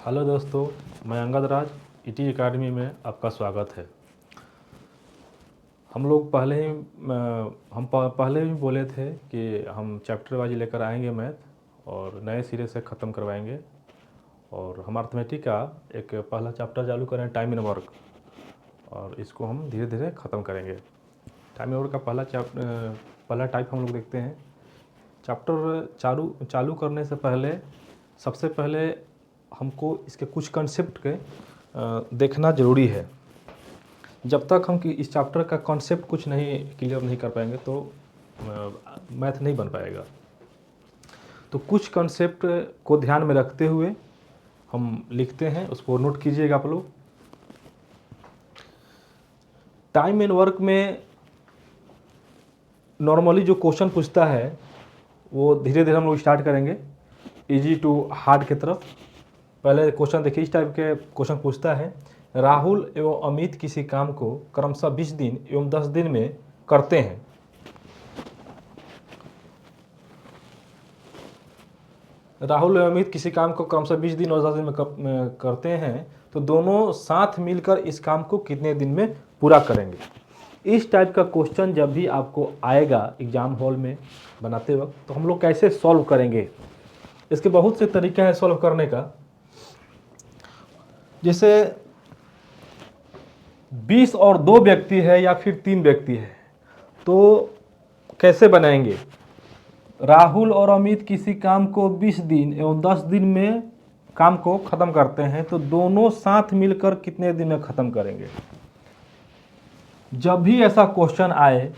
Hello दोस्तों, मैं अंगद राज ET academy में आपका स्वागत है। हम लोग पहले ही बोले थे कि हम चैप्टर वाइज लेकर आएंगे मैथ और नए सिरे से ख़त्म करवाएंगे। और हम अर्थमेटिक का एक पहला चैप्टर चालू करें, टाइम एंड वर्क, और इसको हम धीरे धीरे ख़त्म करेंगे। टाइम एंड वर्क का पहला टाइप हम लोग देखते हैं। चैप्टर चालू करने से पहले सबसे पहले हमको इसके कुछ कंसेप्ट के देखना ज़रूरी है। जब तक हम इस चैप्टर का कॉन्सेप्ट कुछ नहीं क्लियर नहीं कर पाएंगे तो मैथ नहीं बन पाएगा। तो कुछ कॉन्सेप्ट को ध्यान में रखते हुए हम लिखते हैं, उसको नोट कीजिएगा आप लोग। टाइम एंड वर्क में नॉर्मली जो क्वेश्चन पूछता है वो धीरे धीरे हम लोग स्टार्ट करेंगे इजी टू हार्ड की तरफ। पहले क्वेश्चन देखिए, इस टाइप के क्वेश्चन पूछता है, राहुल एवं अमित किसी काम को क्रमशः 20 दिन एवं 10 दिन में करते हैं। राहुल एवं अमित किसी काम को क्रमशः 20 दिन और 10 दिन में करते हैं, तो दोनों साथ मिलकर इस काम को कितने दिन में पूरा करेंगे। इस टाइप का क्वेश्चन जब भी आपको आएगा एग्जाम हॉल में बनाते वक्त, तो हम लोग कैसे सॉल्व करेंगे। इसके बहुत से तरीके हैं सॉल्व करने का। जैसे 20 और 2 व्यक्ति है या फिर 3 व्यक्ति है, तो कैसे बनाएंगे। राहुल और अमित किसी काम को 20 दिन एवं 10 दिन में काम को ख़त्म करते हैं, तो दोनों साथ मिलकर कितने दिन में ख़त्म करेंगे। जब भी ऐसा क्वेश्चन आए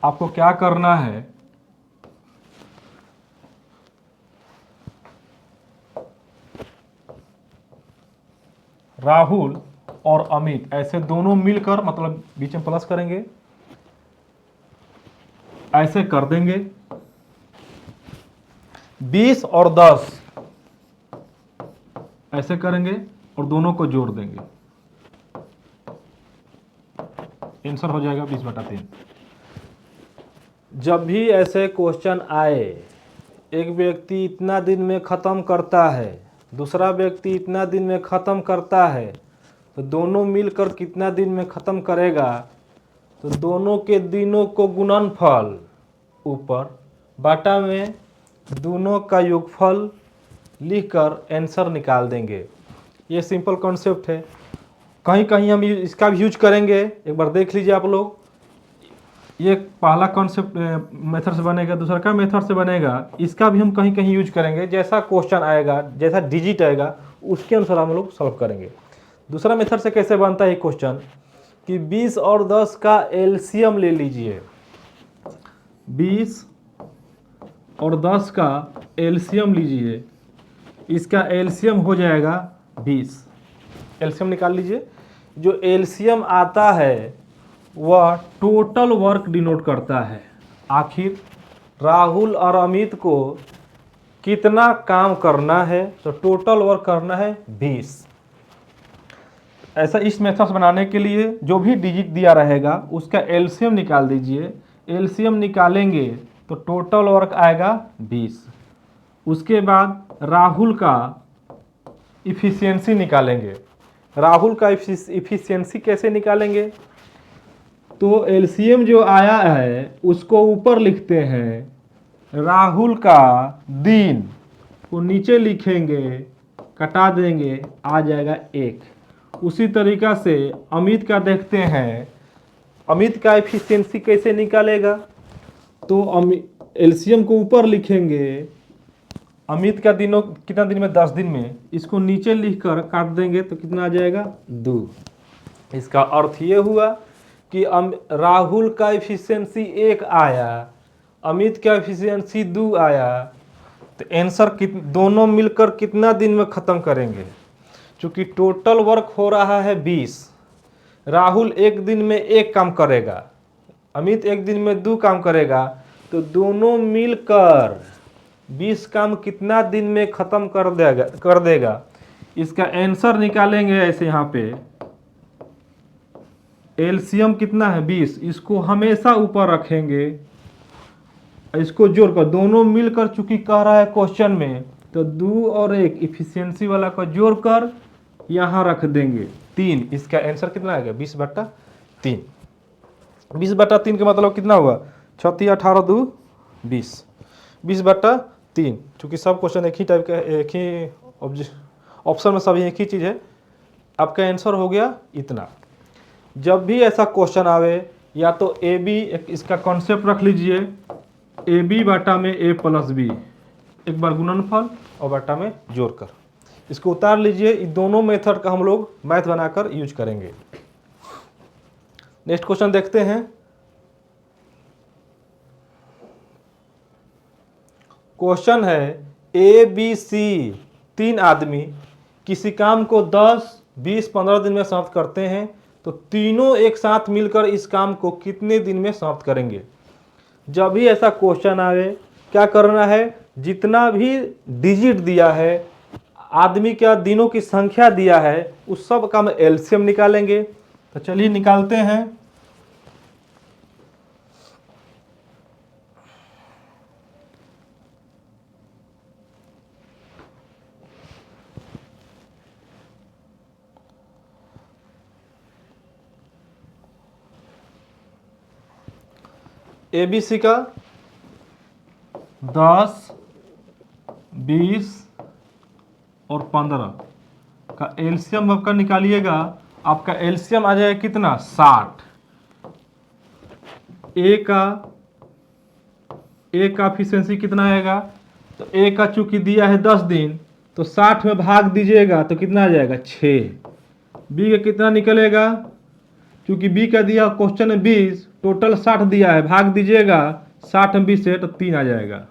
आपको क्या करना है, राहुल और अमित ऐसे दोनों मिलकर, मतलब बीच में प्लस करेंगे, ऐसे कर देंगे। 20 और 10 ऐसे करेंगे और दोनों को जोड़ देंगे, आंसर हो जाएगा 20/3। जब भी ऐसे क्वेश्चन आए, एक व्यक्ति इतना दिन में ख़त्म करता है, दूसरा व्यक्ति इतना दिन में ख़त्म करता है, तो दोनों मिलकर कितना दिन में ख़त्म करेगा, तो दोनों के दिनों को गुणनफल ऊपर बाटा में दोनों का योगफल लिखकर आंसर निकाल देंगे। ये सिंपल कॉन्सेप्ट है। कहीं कहीं हम इसका भी यूज करेंगे, एक बार देख लीजिए आप लोग। ये पहला कॉन्सेप्ट मेथड से बनेगा, दूसरा का मेथड से बनेगा। इसका भी हम कहीं कहीं यूज करेंगे। जैसा क्वेश्चन आएगा, जैसा डिजिट आएगा, उसके अनुसार हम लोग सॉल्व करेंगे। दूसरा मेथड से कैसे बनता है क्वेश्चन कि 20 और 10 का एलसीएम ले लीजिए। 20 और 10 का एलसीएम लीजिए, इसका एलसीएम हो जाएगा 20। एलसीएम निकाल लीजिए। जो एलसीएम आता है वह टोटल वर्क डिनोट करता है। आखिर राहुल और अमित को कितना काम करना है, तो टोटल वर्क करना है 20। ऐसा इस मेथड से बनाने के लिए जो भी डिजिट दिया रहेगा उसका एलसीएम निकाल दीजिए। एलसीएम निकालेंगे तो टोटल वर्क आएगा 20। उसके बाद राहुल का इफिशियंसी निकालेंगे। राहुल का इफिशियंसी कैसे निकालेंगे, तो एलसीएम जो आया है उसको ऊपर लिखते हैं, राहुल का दिन को नीचे लिखेंगे, कटा देंगे, आ जाएगा 1। उसी तरीका से अमित का देखते हैं। अमित का एफिशिएंसी कैसे निकालेगा, तो एलसीएम को ऊपर लिखेंगे, अमित का दिनों कितना दिन में, 10 दिन में, इसको नीचे लिखकर काट देंगे तो कितना आ जाएगा 2। इसका अर्थ ये हुआ कि राहुल का एफिशिएंसी 1 आया, अमित का एफिशिएंसी 2 आया, तो आंसर दोनों मिलकर कितना दिन में ख़त्म करेंगे। चूँकि टोटल वर्क हो रहा है 20, राहुल एक दिन में 1 काम करेगा, अमित एक दिन में 2 काम करेगा, तो दोनों मिलकर 20 काम कितना दिन में ख़त्म कर देगा। इसका आंसर निकालेंगे ऐसे। यहाँ पे एलसीएम कितना है 20, इसको हमेशा ऊपर रखेंगे, इसको जोड़कर दोनों मिलकर, चूंकि कह रहा है क्वेश्चन में तो 2 और 1 इफिशियंसी वाला को जोड़कर यहाँ रख देंगे 3। इसका आंसर कितना आएगा 20/3। 20/3 का मतलब कितना हुआ 36 18 2 20। 20/3 चूँकि सब क्वेश्चन एक ही टाइप का, एक ही ऑप्शन में सब एक ही चीज़ है, आपका आंसर हो गया इतना। जब भी ऐसा क्वेश्चन आवे या तो ए बी, इसका कॉन्सेप्ट रख लीजिए, ए बी बाटा में ए प्लस बी, एक बार गुणनफल और बाटा में जोड़कर, इसको उतार लीजिए। इन दोनों मेथड का हम लोग मैथ बनाकर यूज करेंगे। नेक्स्ट क्वेश्चन देखते हैं। क्वेश्चन है ए बी सी 3 आदमी किसी काम को 10 20 15 दिन में समाप्त करते हैं, तो तीनों एक साथ मिलकर इस काम को कितने दिन में समाप्त करेंगे। जब भी ऐसा क्वेश्चन आए क्या करना है, जितना भी डिजिट दिया है, आदमी का दिनों की संख्या दिया है, उस सब का हम एलसीएम निकालेंगे। तो चलिए निकालते हैं। एबीसी का 10 20 और 15 का एलसीएम आपका निकालिएगा। आपका एलसीएम आ जाएगा कितना 60। ए का एफिशिएंसी कितना आएगा, तो ए का चूंकि दिया है 10 दिन, तो 60 में भाग दीजिएगा तो कितना आ जाएगा 6। बी का कितना निकलेगा, क्योंकि बी का दिया क्वेश्चन है 20, टोटल 60 दिया है, भाग दीजिएगा 60 में 20 से तो 3 आ जाएगा।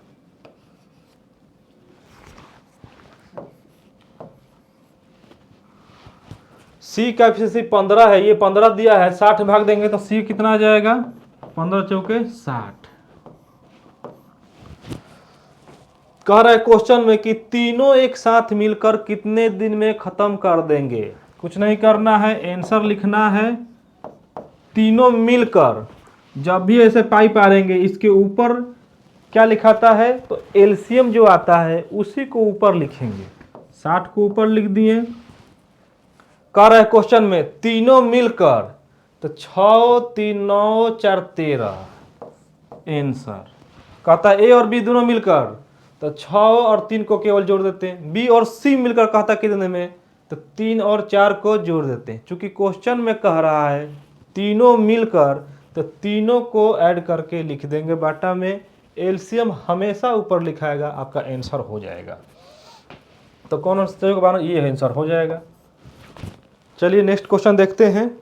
सी का एफिशिएंसी 15 है, ये 15 दिया है, 60 भाग देंगे तो सी कितना आ जाएगा 15 चौके 60। कह रहा है क्वेश्चन में कि तीनों एक साथ मिलकर कितने दिन में खत्म कर देंगे। कुछ नहीं करना है, आंसर लिखना है तीनों मिलकर। जब भी ऐसे पाइप आ रहेंगे, इसके ऊपर क्या लिखाता है, तो एलसीएम जो आता है उसी को ऊपर लिखेंगे। 60 को ऊपर लिख दिए। कह रहा है क्वेश्चन में तीनों मिलकर, तो 6 3 9 4 13 आंसर। कहता है ए और बी दोनों मिलकर, तो 6 और 3 को केवल जोड़ देते हैं। बी और सी मिलकर कहता कितने में, तो 3 और 4 को जोड़ देते हैं। चूंकि क्वेश्चन में कह रहा है तीनों मिलकर, तो तीनों को ऐड करके लिख देंगे बाटा में। एलसीएम हमेशा ऊपर लिखाएगा, आपका आंसर हो जाएगा। तो कौन सा ये आंसर हो जाएगा। चलिए नेक्स्ट क्वेश्चन देखते हैं।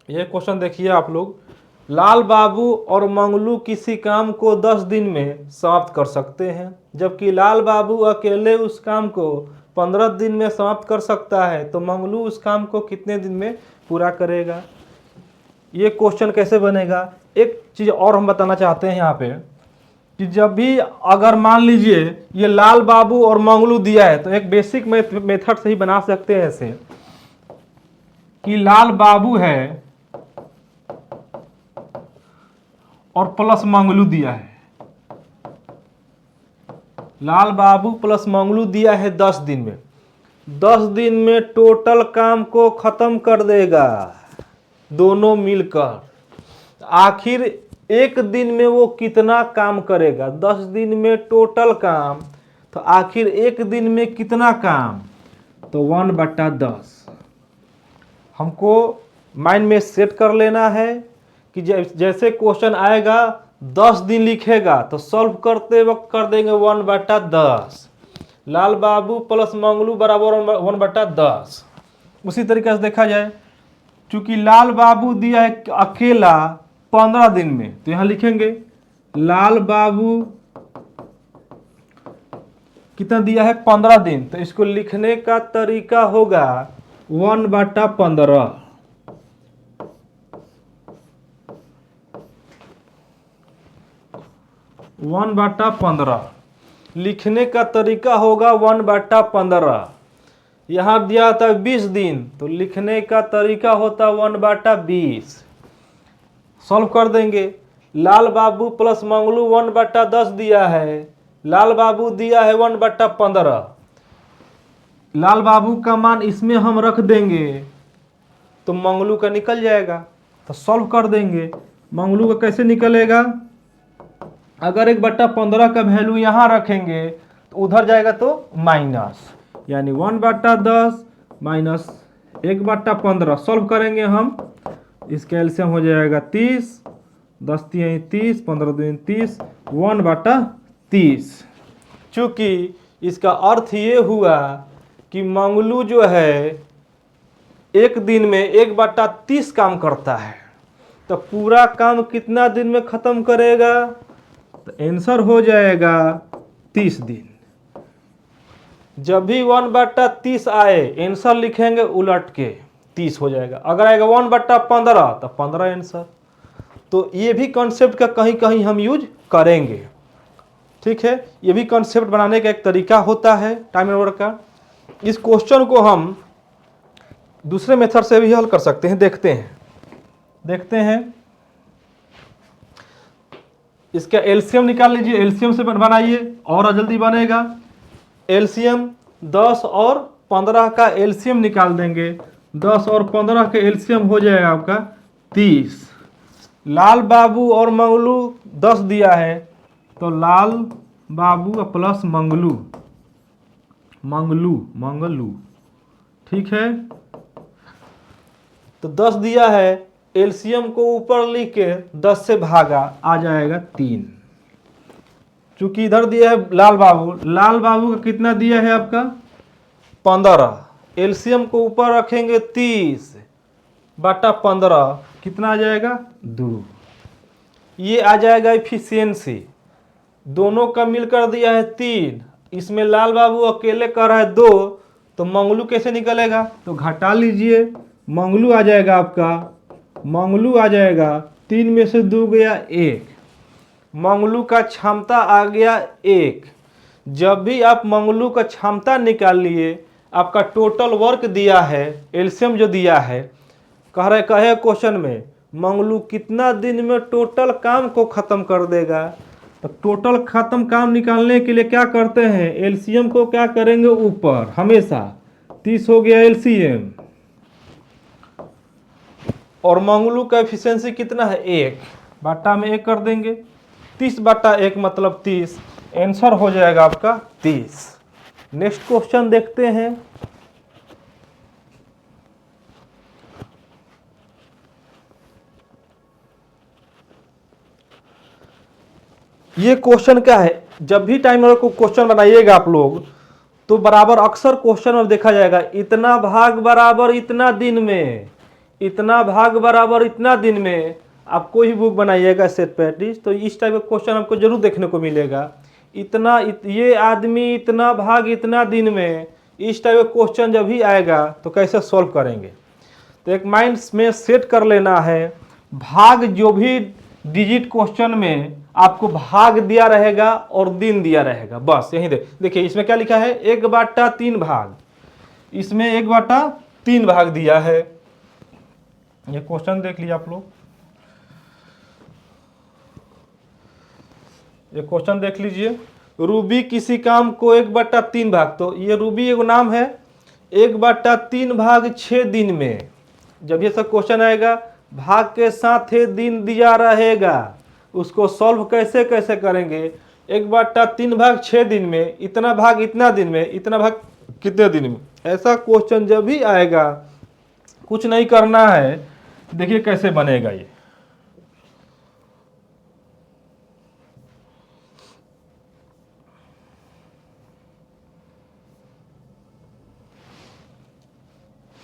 यह क्वेश्चन देखिए आप लोग। लाल बाबू और मंगलू किसी काम को 10 दिन में समाप्त कर सकते हैं, जबकि लाल बाबू अकेले उस काम को 15 दिन में समाप्त कर सकता है, तो मंगलू उस काम को कितने दिन में पूरा करेगा। ये क्वेश्चन कैसे बनेगा, एक चीज़ और हम बताना चाहते हैं यहाँ पे, कि जब भी अगर मान लीजिए ये लाल बाबू और मंगलू दिया है, तो एक बेसिक मेथड से ही बना सकते हैं ऐसे, कि लाल बाबू है और प्लस मंगलू दिया है। लाल बाबू प्लस मंगलू दिया है 10 दिन में। 10 दिन में टोटल काम को खत्म कर देगा दोनों मिलकर। आखिर एक दिन में वो कितना काम करेगा, 10 दिन में टोटल काम, तो आखिर एक दिन में कितना काम, तो 1/10 हमको माइंड में सेट कर लेना है। कि जैसे क्वेश्चन आएगा 10 दिन लिखेगा, तो सॉल्व करते वक्त कर देंगे 1/10। लाल बाबू प्लस मंगलू बराबर 1/10। उसी तरीके से देखा जाए, चूंकि लाल बाबू दिया है अकेला 15 दिन में, तो यहां लिखेंगे लाल बाबू कितना दिया है 15 दिन, तो इसको लिखने का तरीका होगा 1/15। 1/15 लिखने का तरीका होगा 1/15। यहाँ दिया था 20 दिन, तो लिखने का तरीका होता 1/20। सॉल्व कर देंगे। लाल बाबू प्लस मंगलू 1/10 दिया है, लाल बाबू दिया है 1/15। लाल बाबू का मान इसमें हम रख देंगे तो मंगलू का निकल जाएगा, तो सॉल्व कर देंगे। मंगलू का कैसे निकलेगा, अगर 1/15 का वैल्यू यहाँ रखेंगे तो उधर जाएगा तो माइनस, यानी 1/10 माइनस 1/15। सॉल्व करेंगे हम, इसका एलसीएम हो जाएगा 30, 10 3 30, 15 2 30, 1/30। चूँकि इसका अर्थ ये हुआ कि मंगलू जो है एक दिन में 1/30 काम करता है, तो पूरा काम कितना दिन में ख़त्म करेगा, तो आंसर हो जाएगा 30 दिन। जब भी 1/30 आए आंसर लिखेंगे उलट के 30 हो जाएगा। अगर आएगा 1/15 तो 15 आंसर। तो ये भी कॉन्सेप्ट का कहीं कहीं हम यूज करेंगे, ठीक है। ये भी कॉन्सेप्ट बनाने का एक तरीका होता है टाइम नंबर का। इस क्वेश्चन को हम दूसरे मेथड से भी हल कर सकते हैं, देखते हैं। इसका एलसीएम निकाल लीजिए, एलसीएम से बनाइए और जल्दी बनेगा। एलसीएम 10 और 15 का एलसीएम निकाल देंगे, 10 और 15 का एलसीएम हो जाएगा आपका 30। लाल बाबू और मंगलू 10 दिया है, तो लाल बाबू प्लस मंगलू, ठीक है। तो 10 दिया है, एलसीएम को ऊपर लिख के 10 से भागा, आ जाएगा 3। चूंकि इधर दिया है लाल बाबू का कितना दिया है आपका 15, एलसीएम को ऊपर रखेंगे 30/15, कितना आ जाएगा 2। ये आ जाएगा एफिशिएंसी, दोनों का मिलकर दिया है 3, इसमें लाल बाबू अकेले कर रहा है 2, तो मंगलू कैसे निकलेगा, तो घटा लीजिए। मंगलू आ जाएगा आपका, मंगलू आ जाएगा 3 में से 2 गया 1, मंगलू का क्षमता आ गया 1। जब भी आप मंगलू का क्षमता निकाल लिए, आपका टोटल वर्क दिया है, एलसीएम जो दिया है, कहे क्वेश्चन में मंगलू कितना दिन में टोटल काम को ख़त्म कर देगा। तो टोटल ख़त्म काम निकालने के लिए क्या करते हैं, एलसीएम को क्या करेंगे ऊपर हमेशा, 30 हो गया एलसीएम, और मंगलू का एफिशिएंसी कितना है 1, बाटा में 1 कर देंगे, 30/1 मतलब 30, आंसर हो जाएगा आपका 30। नेक्स्ट क्वेश्चन देखते हैं। ये क्वेश्चन क्या है, जब भी टाइमर को क्वेश्चन बनाइएगा आप लोग, तो बराबर अक्सर क्वेश्चन में देखा जाएगा इतना भाग बराबर इतना दिन में, इतना भाग बराबर इतना दिन में। आप कोई भी बुक बनाइएगा सेट प्रैक्टिस, तो इस टाइप का क्वेश्चन आपको जरूर देखने को मिलेगा। ये आदमी इतना भाग इतना दिन में, इस टाइप का क्वेश्चन जब भी आएगा तो कैसे सॉल्व करेंगे। तो एक माइंड में सेट कर लेना है, भाग जो भी डिजिट क्वेश्चन में आपको भाग दिया रहेगा और दिन दिया रहेगा, बस यही देखिए इसमें क्या लिखा है 1/3 भाग, इसमें 1/3 भाग दिया है। ये क्वेश्चन देख लीजिए आप लोग, ये क्वेश्चन देख लीजिए। रूबी किसी काम को 1/3 भाग, तो ये रूबी एक नाम है, 1/3 भाग 6 दिन में। जब ये सब क्वेश्चन आएगा भाग के साथ ही दिन दिया रहेगा, उसको सॉल्व कैसे करेंगे, 1/3 भाग 6 दिन में, इतना भाग इतना दिन में, इतना भाग कितने दिन में। ऐसा क्वेश्चन जब भी आएगा कुछ नहीं करना है, देखिए कैसे बनेगा। ये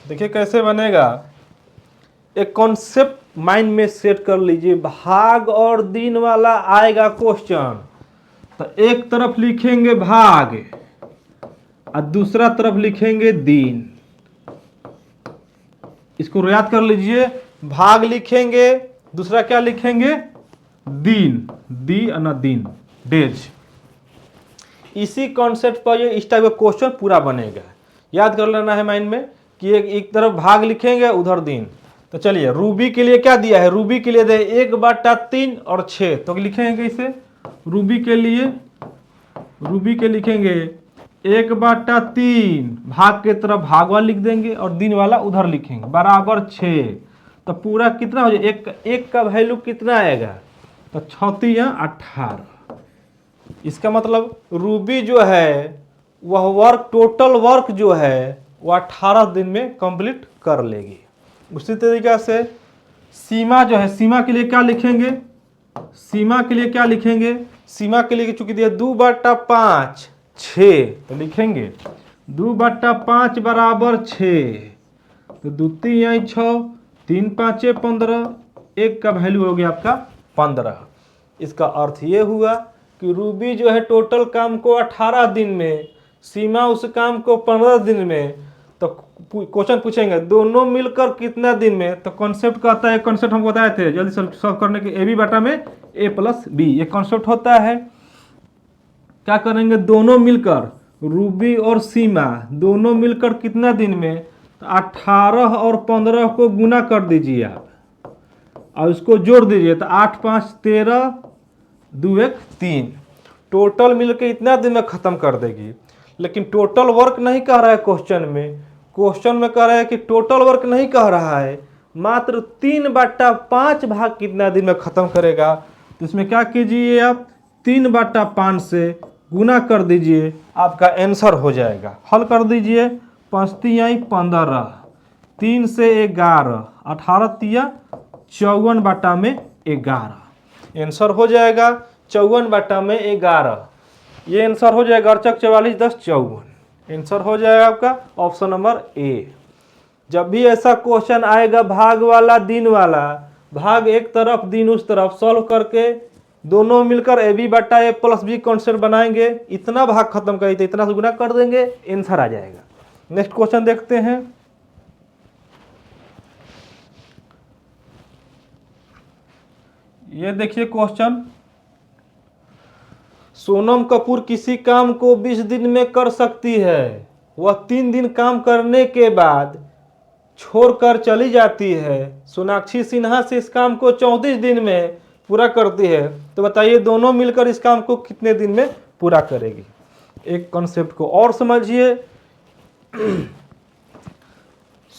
देखिए कैसे बनेगा, एक कॉन्सेप्ट माइंड में सेट कर लीजिए। भाग और दिन वाला आएगा क्वेश्चन, तो एक तरफ लिखेंगे भाग और दूसरा तरफ लिखेंगे दिन। इसको याद कर लीजिए, भाग लिखेंगे, दूसरा क्या लिखेंगे दिन, दिन डेज। इसी कॉन्सेप्ट पर ये इस टाइप का क्वेश्चन पूरा बनेगा। याद कर लेना है माइंड में कि एक तरफ भाग लिखेंगे उधर दिन, तो चलिए रूबी के लिए क्या दिया है, रूबी के लिए दे 1/3 और 6, तो लिखेंगे कैसे, रूबी के लिखेंगे 1/3 भाग के तरफ भाग वाला लिख देंगे और दिन वाला उधर लिखेंगे बराबर 6। तो पूरा कितना हो जाए, एक का वैल्यू कितना आएगा, तो 6 या 18। इसका मतलब रूबी जो है वह वर्क, टोटल वर्क जो है वह 18 दिन में कंप्लीट कर लेगी। उसी तरीका से सीमा जो है, सीमा के लिए क्या लिखेंगे, सीमा के लिए चूंकि दिया 2/5 6, तो लिखेंगे 2/5 बराबर 6, तो 2 3 6, 3 5 15, 1 का वैल्यू हो गया आपका 15। इसका अर्थ ये हुआ कि रूबी जो है टोटल काम को 18 दिन में, सीमा उस काम को 15 दिन में। तो क्वेश्चन पूछेंगे दोनों मिलकर कितना दिन में, तो कॉन्सेप्ट कहता है, कॉन्सेप्ट हम बताए थे जल्दी सॉल्व करने के, ए बी बटा में ए प्लस बी, ये कॉन्सेप्ट होता है। क्या करेंगे, दोनों मिलकर रूबी और सीमा दोनों मिलकर कितना दिन में, तो 18 और 15 को गुना कर दीजिए आप और उसको जोड़ दीजिए, तो 8 5 13 2 1 3, टोटल मिलकर इतना दिन में खत्म कर देगी। लेकिन टोटल वर्क नहीं कह रहा है क्वेश्चन में कह रहा है कि टोटल वर्क नहीं कह रहा है, मात्र 3/5 भाग कितना दिन में खत्म करेगा। तो इसमें क्या कीजिए आप 3/5 से गुना कर दीजिए, आपका आंसर हो जाएगा। हल कर दीजिए, 5 3 15, 3 से 11, 18 3 54/11, आंसर हो जाएगा 54/11। ये आंसर हो जाएगा अड़चक 44 10 54, आंसर हो जाएगा आपका ऑप्शन नंबर ए। जब भी ऐसा क्वेश्चन आएगा भाग वाला दिन वाला, भाग एक तरफ दिन उस तरफ, सॉल्व करके दोनों मिलकर ए बी बटा ए प्लस बी कॉन्सेप्ट बनाएंगे, इतना भाग खत्म करेंगे तो इतना से गुना कर देंगे, आंसर आ जाएगा। नेक्स्ट क्वेश्चन देखते हैं। ये देखिए क्वेश्चन, सोनम कपूर किसी काम को 20 दिन में कर सकती है, वह 3 दिन काम करने के बाद छोड़कर चली जाती है। सोनाक्षी सिन्हा से इस काम को 34 दिन में पूरा करती है, तो बताइए दोनों मिलकर इस काम को कितने दिन में पूरा करेगी। एक कॉन्सेप्ट को और समझिए,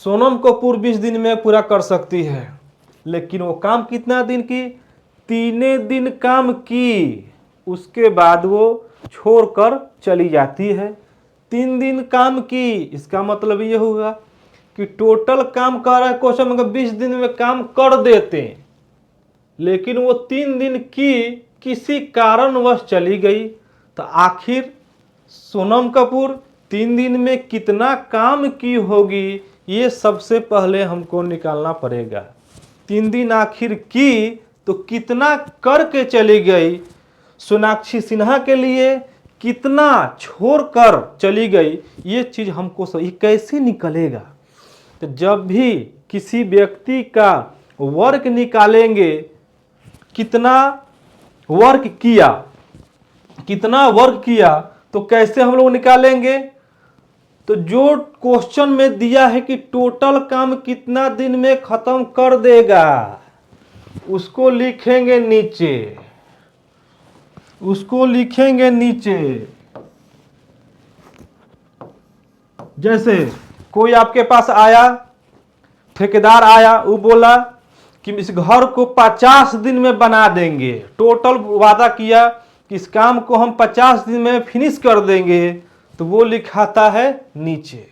सोनम कपूर 20 दिन में पूरा कर सकती है, लेकिन वो काम कितना दिन की, 3 दिन काम की, उसके बाद वो छोड़कर चली जाती है। 3 दिन काम की, इसका मतलब ये होगा कि टोटल काम कर रहा है क्वेश्चन, मगर 20 दिन में काम कर देते हैं, लेकिन वो 3 दिन की किसी कारणवश चली गई। तो आखिर सोनम कपूर 3 दिन में कितना काम की होगी, ये सबसे पहले हमको निकालना पड़ेगा। 3 दिन आखिर की तो कितना करके चली गई, सोनाक्षी सिन्हा के लिए कितना छोड़कर चली गई, ये चीज हमको सही कैसे निकलेगा। तो जब भी किसी व्यक्ति का वर्क निकालेंगे, कितना वर्क किया, तो कैसे हम लोग निकालेंगे, तो जो क्वेश्चन में दिया है कि टोटल काम कितना दिन में खत्म कर देगा, उसको लिखेंगे नीचे, जैसे कोई आपके पास आया, ठेकेदार आया, वो बोला कि इस घर को 50 दिन में बना देंगे, टोटल वादा किया कि इस काम को हम 50 दिन में फिनिश कर देंगे, तो वो लिखाता है नीचे।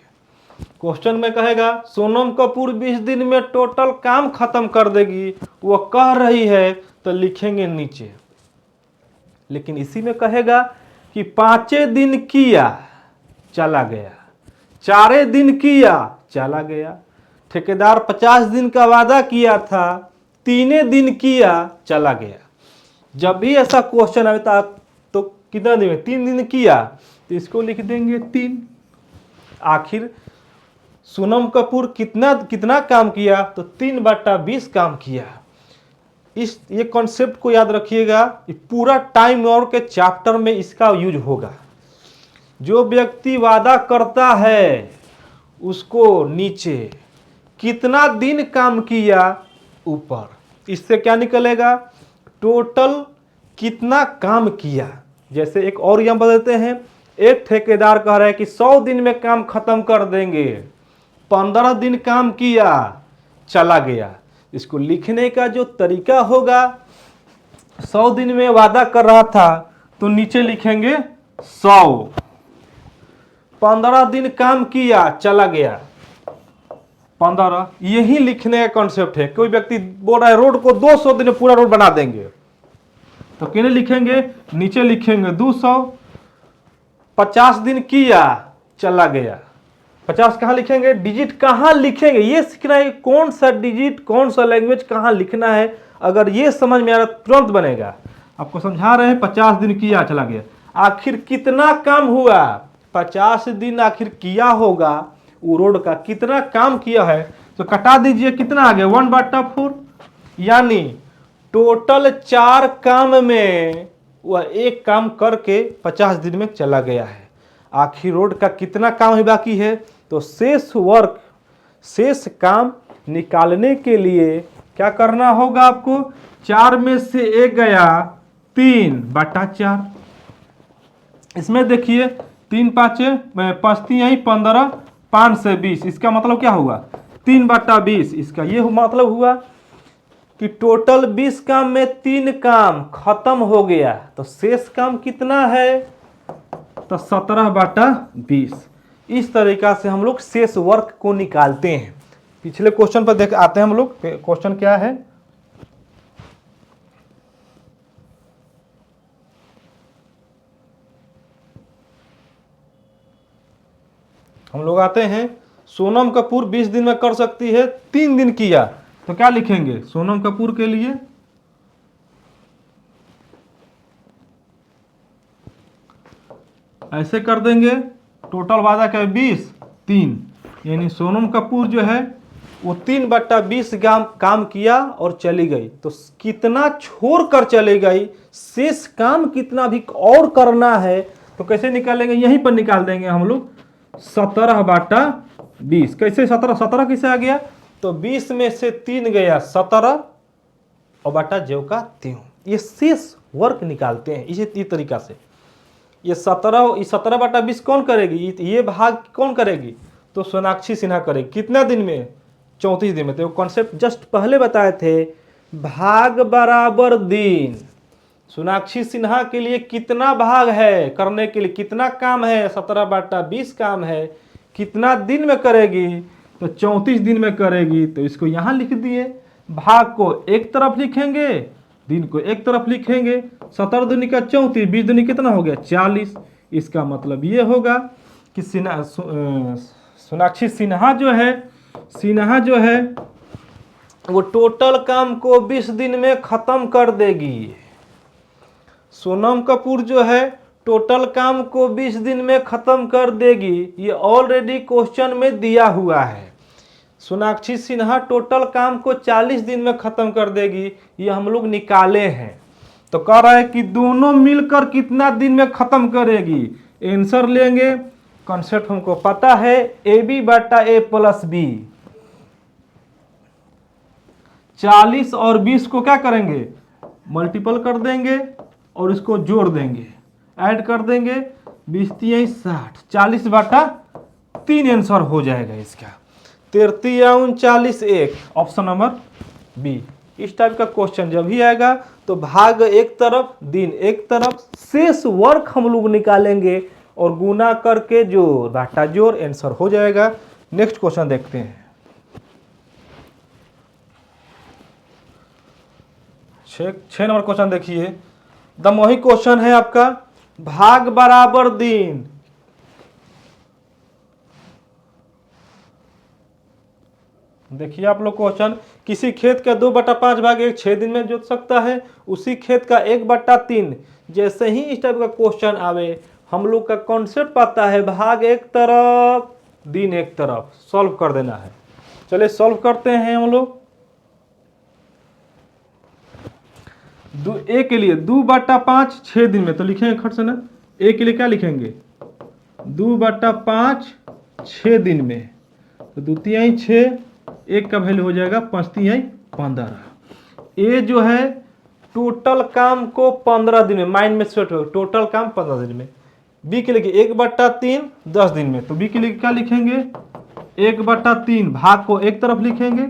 क्वेश्चन में कहेगा सोनम कपूर 20 दिन में टोटल काम खत्म कर देगी, वो कह रही है, तो लिखेंगे नीचे। लेकिन इसी में कहेगा कि 5 दिन किया चला गया, 4 दिन किया चला गया, ठेकेदार 50 दिन का वादा किया था, 3 दिन किया चला गया। जब भी ऐसा क्वेश्चन आता तो कितना दिन में, 3 दिन किया, तो इसको लिख देंगे 3। आखिर सोनम कपूर कितना काम किया, तो 3/20 काम किया। ये कॉन्सेप्ट को याद रखिएगा, पूरा टाइम और के चैप्टर में इसका यूज होगा। जो व्यक्ति वादा करता है उसको नीचे, कितना दिन काम किया ऊपर, इससे क्या निकलेगा टोटल कितना काम किया। जैसे एक और यह बदलते हैं, एक ठेकेदार कह रहा है कि 100 दिन में काम खत्म कर देंगे, 15 दिन काम किया चला गया। इसको लिखने का जो तरीका होगा, 100 दिन में वादा कर रहा था तो नीचे लिखेंगे 100, 15 दिन काम किया चला गया 15, यही लिखने का कॉन्सेप्ट है। कोई व्यक्ति बोल रहा है रोड को 200 दिन में पूरा रोड बना देंगे, तो कितने लिखेंगे, नीचे लिखेंगे 200, 50 दिन किया चला गया, 50 कहां लिखेंगे, डिजिट कहां लिखेंगे ये सीखना है, कौन सा डिजिट कौन सा लैंग्वेज कहां लिखना है। अगर ये समझ में आ रहा तुरंत बनेगा। आपको समझा रहे हैं 50 दिन किया चला गया, आखिर कितना काम हुआ, 50 दिन आखिर किया होगा, वो रोड का कितना काम किया है, तो कटा दीजिए, कितना आ गया 1/4, यानी टोटल 4 काम में वह एक काम करके 50 दिन में चला गया है। आखिर रोड का कितना काम ही बाकी है, तो शेष वर्क शेष काम निकालने के लिए क्या करना होगा आपको, 4 में से 1 गया 3/4, इसमें देखिए 3 5 5 15, 5 से 20, इसका मतलब क्या हुआ 3/20। इसका ये मतलब हुआ कि टोटल 20 काम में 3 काम खत्म हो गया, तो शेष काम कितना है, तो 17/20। इस तरीका से हम लोग शेष वर्क को निकालते हैं। पिछले क्वेश्चन पर देख आते हैं हम लोग, क्वेश्चन क्या है, हम लोग आते हैं, सोनम कपूर 20 दिन में कर सकती है, 3 दिन किया, तो क्या लिखेंगे सोनम कपूर के लिए, ऐसे कर देंगे, टोटल वादा क्या है 20, 3, यानी सोनम कपूर जो है वो 3/20 काम किया और चली गई, तो कितना छोड़ कर चली गई, शेष काम कितना भी और करना है, तो कैसे निकालेंगे, यहीं पर निकाल देंगे हम लोग 17/20। कैसे 17 कैसे आ गया, तो 20 में से 3 गया 17 और बटा ज्यों का त्यों, ये शेष वर्क निकालते हैं इसी तरीका से। ये 17/20 कौन करेगी, ये भाग कौन करेगी, तो सोनाक्षी सिन्हा करेगी, कितना दिन में 34 दिन में। तो कॉन्सेप्ट जस्ट पहले बताए थे, भाग बराबर दिन, सोनाक्षी सिन्हा के लिए कितना भाग है करने के लिए, कितना काम है 17/20 काम है, कितना दिन में करेगी, तो 34 दिन में करेगी, तो इसको यहाँ लिख दिए, भाग को एक तरफ लिखेंगे, दिन को एक तरफ लिखेंगे, 17 दूनी का 34, 20 दूनी कितना हो गया 40। इसका मतलब ये होगा कि सोनाक्षी सिन्हा जो है वो टोटल काम को 20 दिन में खत्म कर देगी। सोनम कपूर जो है टोटल काम को 20 दिन में खत्म कर देगी, ये ऑलरेडी क्वेश्चन में दिया हुआ है। सोनाक्षी सिन्हा टोटल काम को 40 दिन में खत्म कर देगी, ये हम लोग निकाले हैं। तो कह रहा है कि दोनों मिलकर कितना दिन में खत्म करेगी, आंसर लेंगे, कॉन्सेप्ट हमको पता है, AB/A + B। 40 और 20 को क्या करेंगे, मल्टीपल कर देंगे और इसको जोड़ देंगे, ऐड कर देंगे, 20 × 60, 40/3 आंसर हो जाएगा इसका, 33 40 1, ऑप्शन नंबर बी। इस टाइप का क्वेश्चन जब भी आएगा तो भाग एक तरफ दिन एक तरफ, शेष वर्क हम लोग निकालेंगे और गुना करके जोड़ घटा जोड़ आंसर हो जाएगा। नेक्स्ट क्वेश्चन देखते हैं, 6 नंबर क्वेश्चन देखिए, एकदम वही क्वेश्चन है आपका, भाग बराबर दिन, देखिए आप लोग क्वेश्चन, किसी खेत का 2/5 भाग 1 6 दिन में जोत सकता है, उसी खेत का 1/3। जैसे ही इस टाइप का क्वेश्चन आवे, हम लोग का कॉन्सेप्ट पता है, भाग एक तरफ दिन एक तरफ, सॉल्व कर देना है। चलिए सॉल्व करते हैं हम लोग। ए के लिए 2/5 6 दिन में, तो लिखेंगे खट से ना, ए के लिए क्या लिखेंगे 2/5 6 दिन में, तो 2 × 6 एक का वैल्यू हो जाएगा 5 3 15। ए जो है टोटल काम को 15 दिन में, माइंड में सेट हो, टोटल काम 15 दिन में। बी के लिए 1/3 10 दिन में, तो बी के लिए क्या लिखेंगे 1/3 भाग को एक तरफ लिखेंगे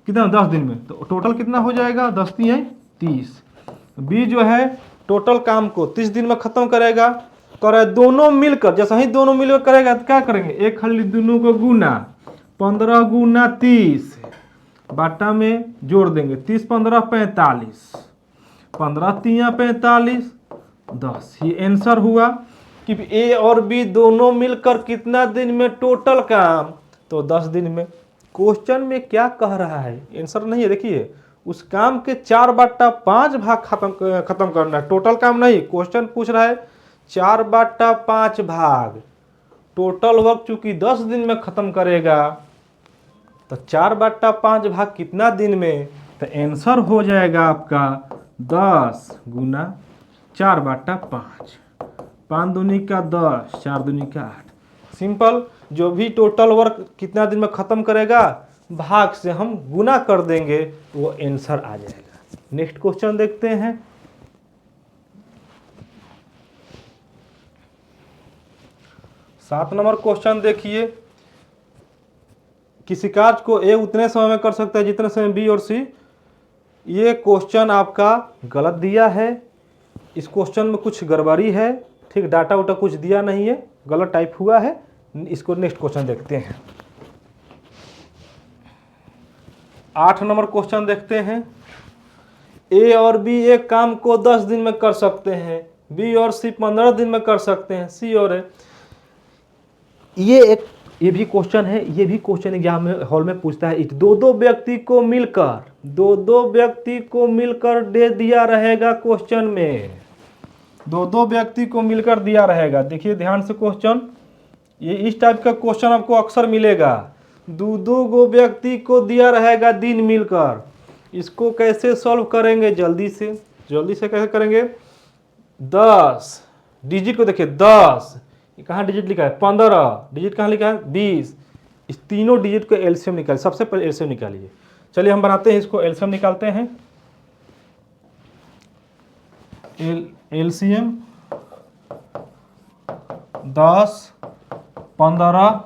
कितना 10 दिन में, तो टोटल कितना हो जाएगा 10 3 30। बी जो है टोटल काम को 30 दिन में खत्म करेगा, करे दोनों मिलकर, जैसा ही दोनों मिलकर करेगा तो क्या करेंगे एक खाली दोनों को गुना 15 गुना 30 बाटा में जोड़ देंगे 30 15 45, 15 3 45 10। ये आंसर हुआ कि ए और बी दोनों मिलकर कितना दिन में टोटल काम, तो 10 दिन में। क्वेश्चन में क्या कह रहा है, आंसर नहीं है, देखिए उस काम के 4/5 भाग खत्म करना है, टोटल काम नहीं। क्वेश्चन पूछ रहा है 4/5 भाग, टोटल वर्क चूंकि 10 दिन में खत्म करेगा, तो 4/5 भाग कितना दिन में, तो आंसर हो जाएगा आपका 10 गुना 4/5, 5 दूनी का 10, 4 दूनी का 8। सिंपल, जो भी टोटल वर्क कितना दिन में खत्म करेगा भाग से हम गुना कर देंगे तो वो आंसर आ जाएगा। नेक्स्ट क्वेश्चन देखते हैं। सात नंबर क्वेश्चन देखिए, किसी कार्य को ए उतने समय में कर सकता है जितने समय बी और सी। ये क्वेश्चन आपका गलत दिया है, इस क्वेश्चन में कुछ गड़बड़ी है, ठीक, डाटा उटा कुछ दिया नहीं है, गलत टाइप हुआ है। इसको नेक्स्ट क्वेश्चन देखते हैं। 8 नंबर क्वेश्चन देखते हैं। ए और बी एक काम को 10 दिन में कर सकते हैं, बी और सी 15 दिन में कर सकते हैं, सी और ए। ये भी क्वेश्चन है, ये भी क्वेश्चन एग्जाम में हॉल में पूछता है। दो व्यक्ति को मिलकर दे दिया रहेगा क्वेश्चन में, दो व्यक्ति को मिलकर दिया रहेगा। देखिए ध्यान से क्वेश्चन, ये इस टाइप का क्वेश्चन आपको अक्सर मिलेगा। दो व्यक्ति को दिया रहेगा दिन मिलकर, इसको कैसे सॉल्व करेंगे, जल्दी से कैसे करेंगे। 10 डिजिट को देखिए, 10 कहाँ डिजिट लिखा है, 15 डिजिट कहाँ लिखा है, 20। इस तीनों डिजिट को एलसीएम निकालिए, सबसे पहले एलसीएम निकालिए। चलिए हम बनाते हैं इसको, एलसीएम निकालते हैं। एलसीएम 10 15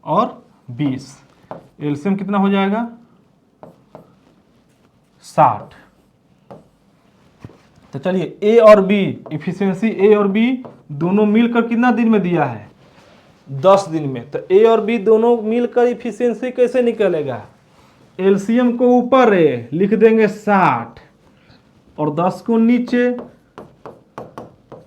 और 20, एलसीएम कितना हो जाएगा 60। तो चलिए ए और बी इफिशिएंसी, ए और बी दोनों मिलकर कितना दिन में दिया है 10 दिन में। तो ए और बी दोनों मिलकर इफिशिएंसी कैसे निकलेगा, एलसीएम को ऊपर लिख देंगे 60 और 10 को नीचे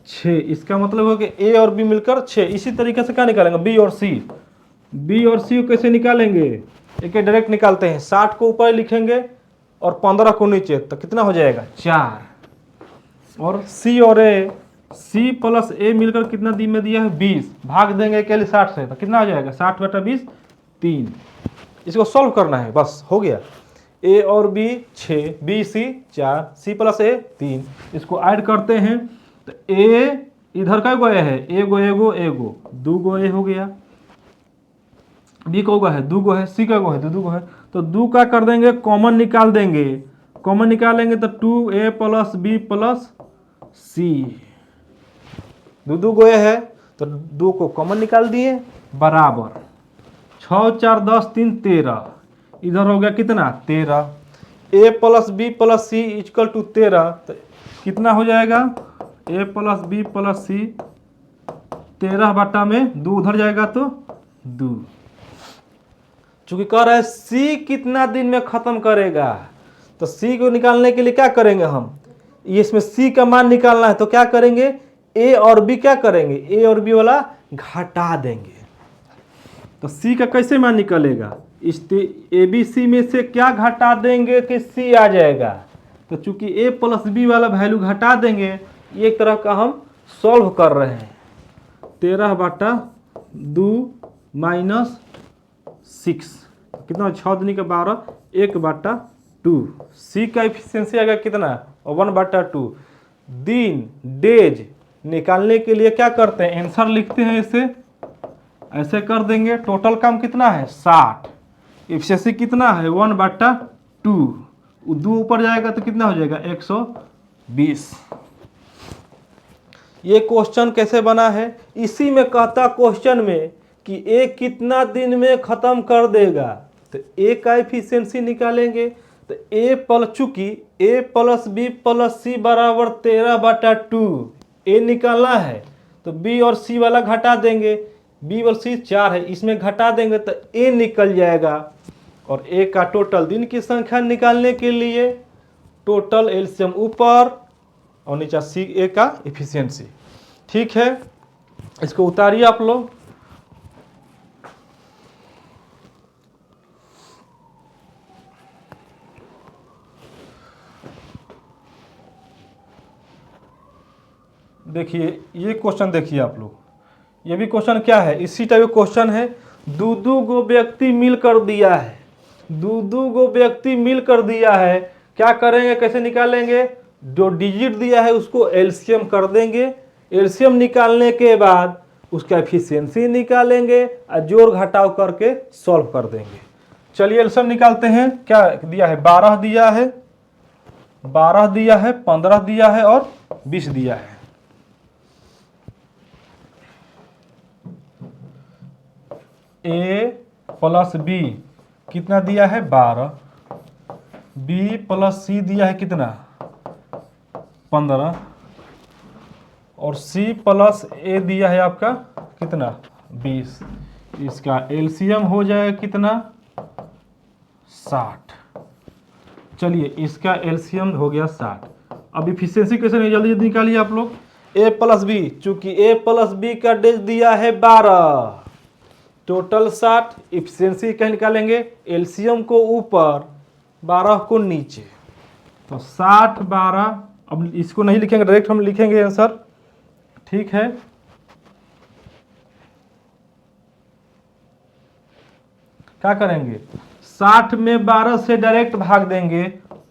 6। इसका मतलब है कि ए और बी मिलकर 6। इसी तरीके से क्या निकालेंगे बी और सी को कैसे निकालेंगे, एक डायरेक्ट निकालते हैं। 60 को ऊपर लिखेंगे और 15 को नीचे, तो कितना हो जाएगा 4। और सी और ए, सी प्लस ए मिलकर कितना दिन में दिया है 20, भाग देंगे के लिए 60 से, तो कितना हो जाएगा 60/20 3। इसको सॉल्व करना है, बस हो गया। ए और B 6, B C 4, C plus A 3। इसको ऐड करते हैं तो ए इधर का गो ए है, एगो 2 गो ए हो गया, बी को गो है 2 गो है, सी का गो है 2 गो है। तो 2 का कर देंगे कॉमन निकाल देंगे, कॉमन निकालेंगे तो 2a प्लस बी प्लस सी, 2 गो ए है तो 2 को कॉमन निकाल दिए, बराबर 6 4 10 3 13। इधर हो गया कितना 13, a plus B plus C equal to 13। तो कितना हो जाएगा a plus B plus C 13/2 उधर जाएगा तो 2। चूंकि कह रहा है सी कितना दिन में खत्म करेगा, तो सी को निकालने के लिए क्या करेंगे हम, ये इसमें सी का मान निकालना है, तो क्या करेंगे ए और बी क्या करेंगे, ए और बी वाला घटा देंगे। तो सी का कैसे मान निकलेगा, इस ए बी सी में से क्या घटा देंगे कि सी आ जाएगा। तो चूंकि ए प्लस बी वाला वैल्यू घटा देंगे, एक तरह का हम सॉल्व कर रहे हैं। 13/2 माइनस 6 कितना, 6 दूनी का 12, 1/2। सी का एफिशिएंसी आएगा कितना 1/2। दिन डेज निकालने के लिए क्या करते हैं, आंसर लिखते हैं, इसे ऐसे कर देंगे। टोटल काम कितना है 60, एफिशिएंसी कितना है 1/2, 2 ऊपर जाएगा तो कितना हो जाएगा 120। ये क्वेश्चन कैसे बना है, इसी में कहता क्वेश्चन में कि ए कितना दिन में खत्म कर देगा, तो ए का एफिशिएंसी निकालेंगे। तो ए प्लस, चूंकि ए प्लस बी प्लस सी बराबर 13/2 ए निकालना है, तो बी और सी वाला घटा देंगे, बी और सी 4 है, इसमें घटा देंगे तो ए निकल जाएगा। और ए का टोटल दिन की संख्या निकालने के लिए टोटल एलसीएम ऊपर और नीचे सी ए का एफिशिएंसी। ठीक है, इसको उतारिए आप लोग। देखिए ये क्वेश्चन देखिए आप लोग, ये भी क्वेश्चन क्या है, इसी टाइप का क्वेश्चन है। दो गो व्यक्ति मिलकर दिया है, दो गो व्यक्ति मिलकर दिया है, क्या करेंगे, कैसे निकालेंगे, जो डिजिट दिया है उसको एलसीएम कर देंगे, एलसीएम निकालने के बाद उसका एफिशिएंसी निकालेंगे और जोड़ घटाव करके सॉल्व कर देंगे। चलिए एलसीएम निकालते हैं। क्या दिया है, 12 दिया है, 12 दिया है, 15 दिया है और 20 दिया है। ए प्लस बी कितना दिया है 12, बी प्लस सी दिया है कितना 15, और सी प्लस ए दिया है आपका कितना 20। इसका एलसीएम हो जाएगा कितना 60। चलिए इसका एलसीएम हो गया 60। अब इफिशिएंसी कैसे नहीं, जल्दी जल्दी निकालिए आप लोग। ए प्लस बी, चूंकि ए प्लस बी का डेज दिया है 12, टोटल 60, इफिशिएंसी क्या निकालेंगे, एलसीएम को ऊपर 12 को नीचे, तो 60 12। अब इसको नहीं लिखेंगे, डायरेक्ट हम लिखेंगे आंसर। ठीक है, क्या करेंगे, 60 में 12 से डायरेक्ट भाग देंगे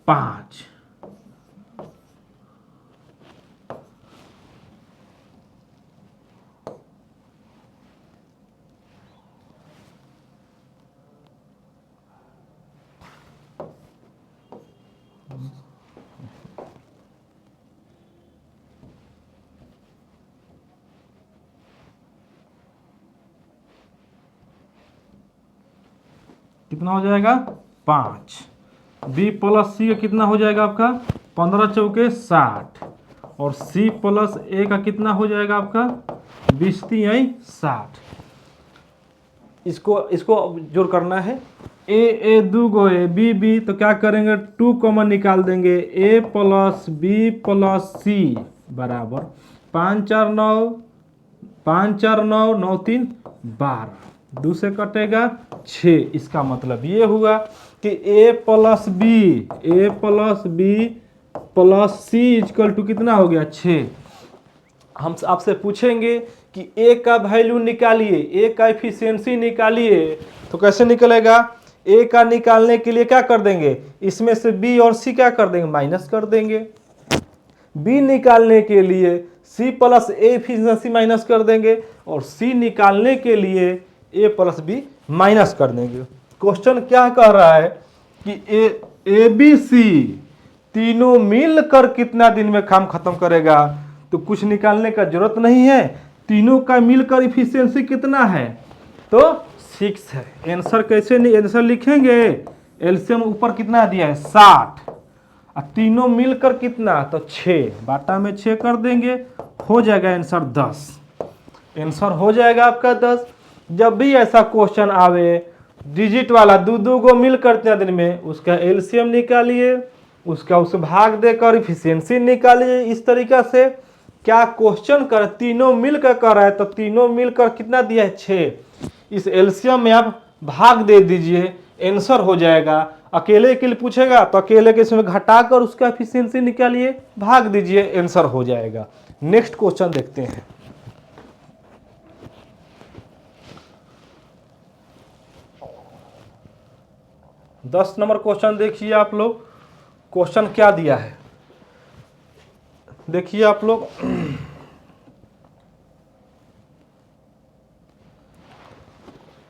5। कितना हो जाएगा 5। बी प्लस सी का कितना हो जाएगा आपका 15 चौके 60, और सी प्लस ए का कितना हो जाएगा आपका 20 3 60। इसको जोड़ करना है, ए दो गो ए बी बी, तो क्या करेंगे 2 कॉमन निकाल देंगे, ए प्लस बी प्लस सी बराबर 5 4 9, 5 4 9 9 3 12, 2 से कटेगा 6। इसका मतलब ये हुआ कि A plus B plus C equal to कितना हो गया 6। हम आपसे पूछेंगे कि ए का वैल्यू निकालिए, ए का एफिशिएंसी निकालिए, तो कैसे निकलेगा, ए का निकालने के लिए क्या कर देंगे, इसमें से बी और सी क्या कर देंगे, माइनस कर देंगे। बी निकालने के लिए सी प्लस ए एफिशिएंसी माइनस कर देंगे, और सी निकालने के लिए ए प्लस बी माइनस कर देंगे। क्वेश्चन क्या कह रहा है कि ए बी सी तीनों मिलकर कितना दिन में काम खत्म करेगा, तो कुछ निकालने का जरूरत नहीं है, तीनों का मिलकर इफिशियंसी कितना है, तो 6 है। आंसर कैसे नहीं, आंसर लिखेंगे, एलसीएम ऊपर कितना दिया है 60, और तीनों मिलकर कितना, तो 6, बाटा में 6 कर देंगे, हो जाएगा आंसर 10। आंसर हो जाएगा आपका 10। जब भी ऐसा क्वेश्चन आवे डिजिट वाला, दो को मिलकर कितना दिन में, उसका एलसीएम निकालिए, उसका उस भाग देकर इफिशियंसी निकालिए। इस तरीका से क्या क्वेश्चन कर, तीनों मिलकर कर रहा है, तो तीनों मिलकर कितना दिया है 6, इस एलसीएम में आप भाग दे दीजिए, आंसर हो जाएगा। अकेले के लिए पूछेगा तो अकेले के इसमें घटाकर उसका एफिशिएंसी निकालिए, भाग दीजिए, आंसर हो जाएगा। नेक्स्ट क्वेश्चन देखते हैं। दस नंबर क्वेश्चन देखिए आप लोग, क्वेश्चन क्या दिया है देखिए आप लोग।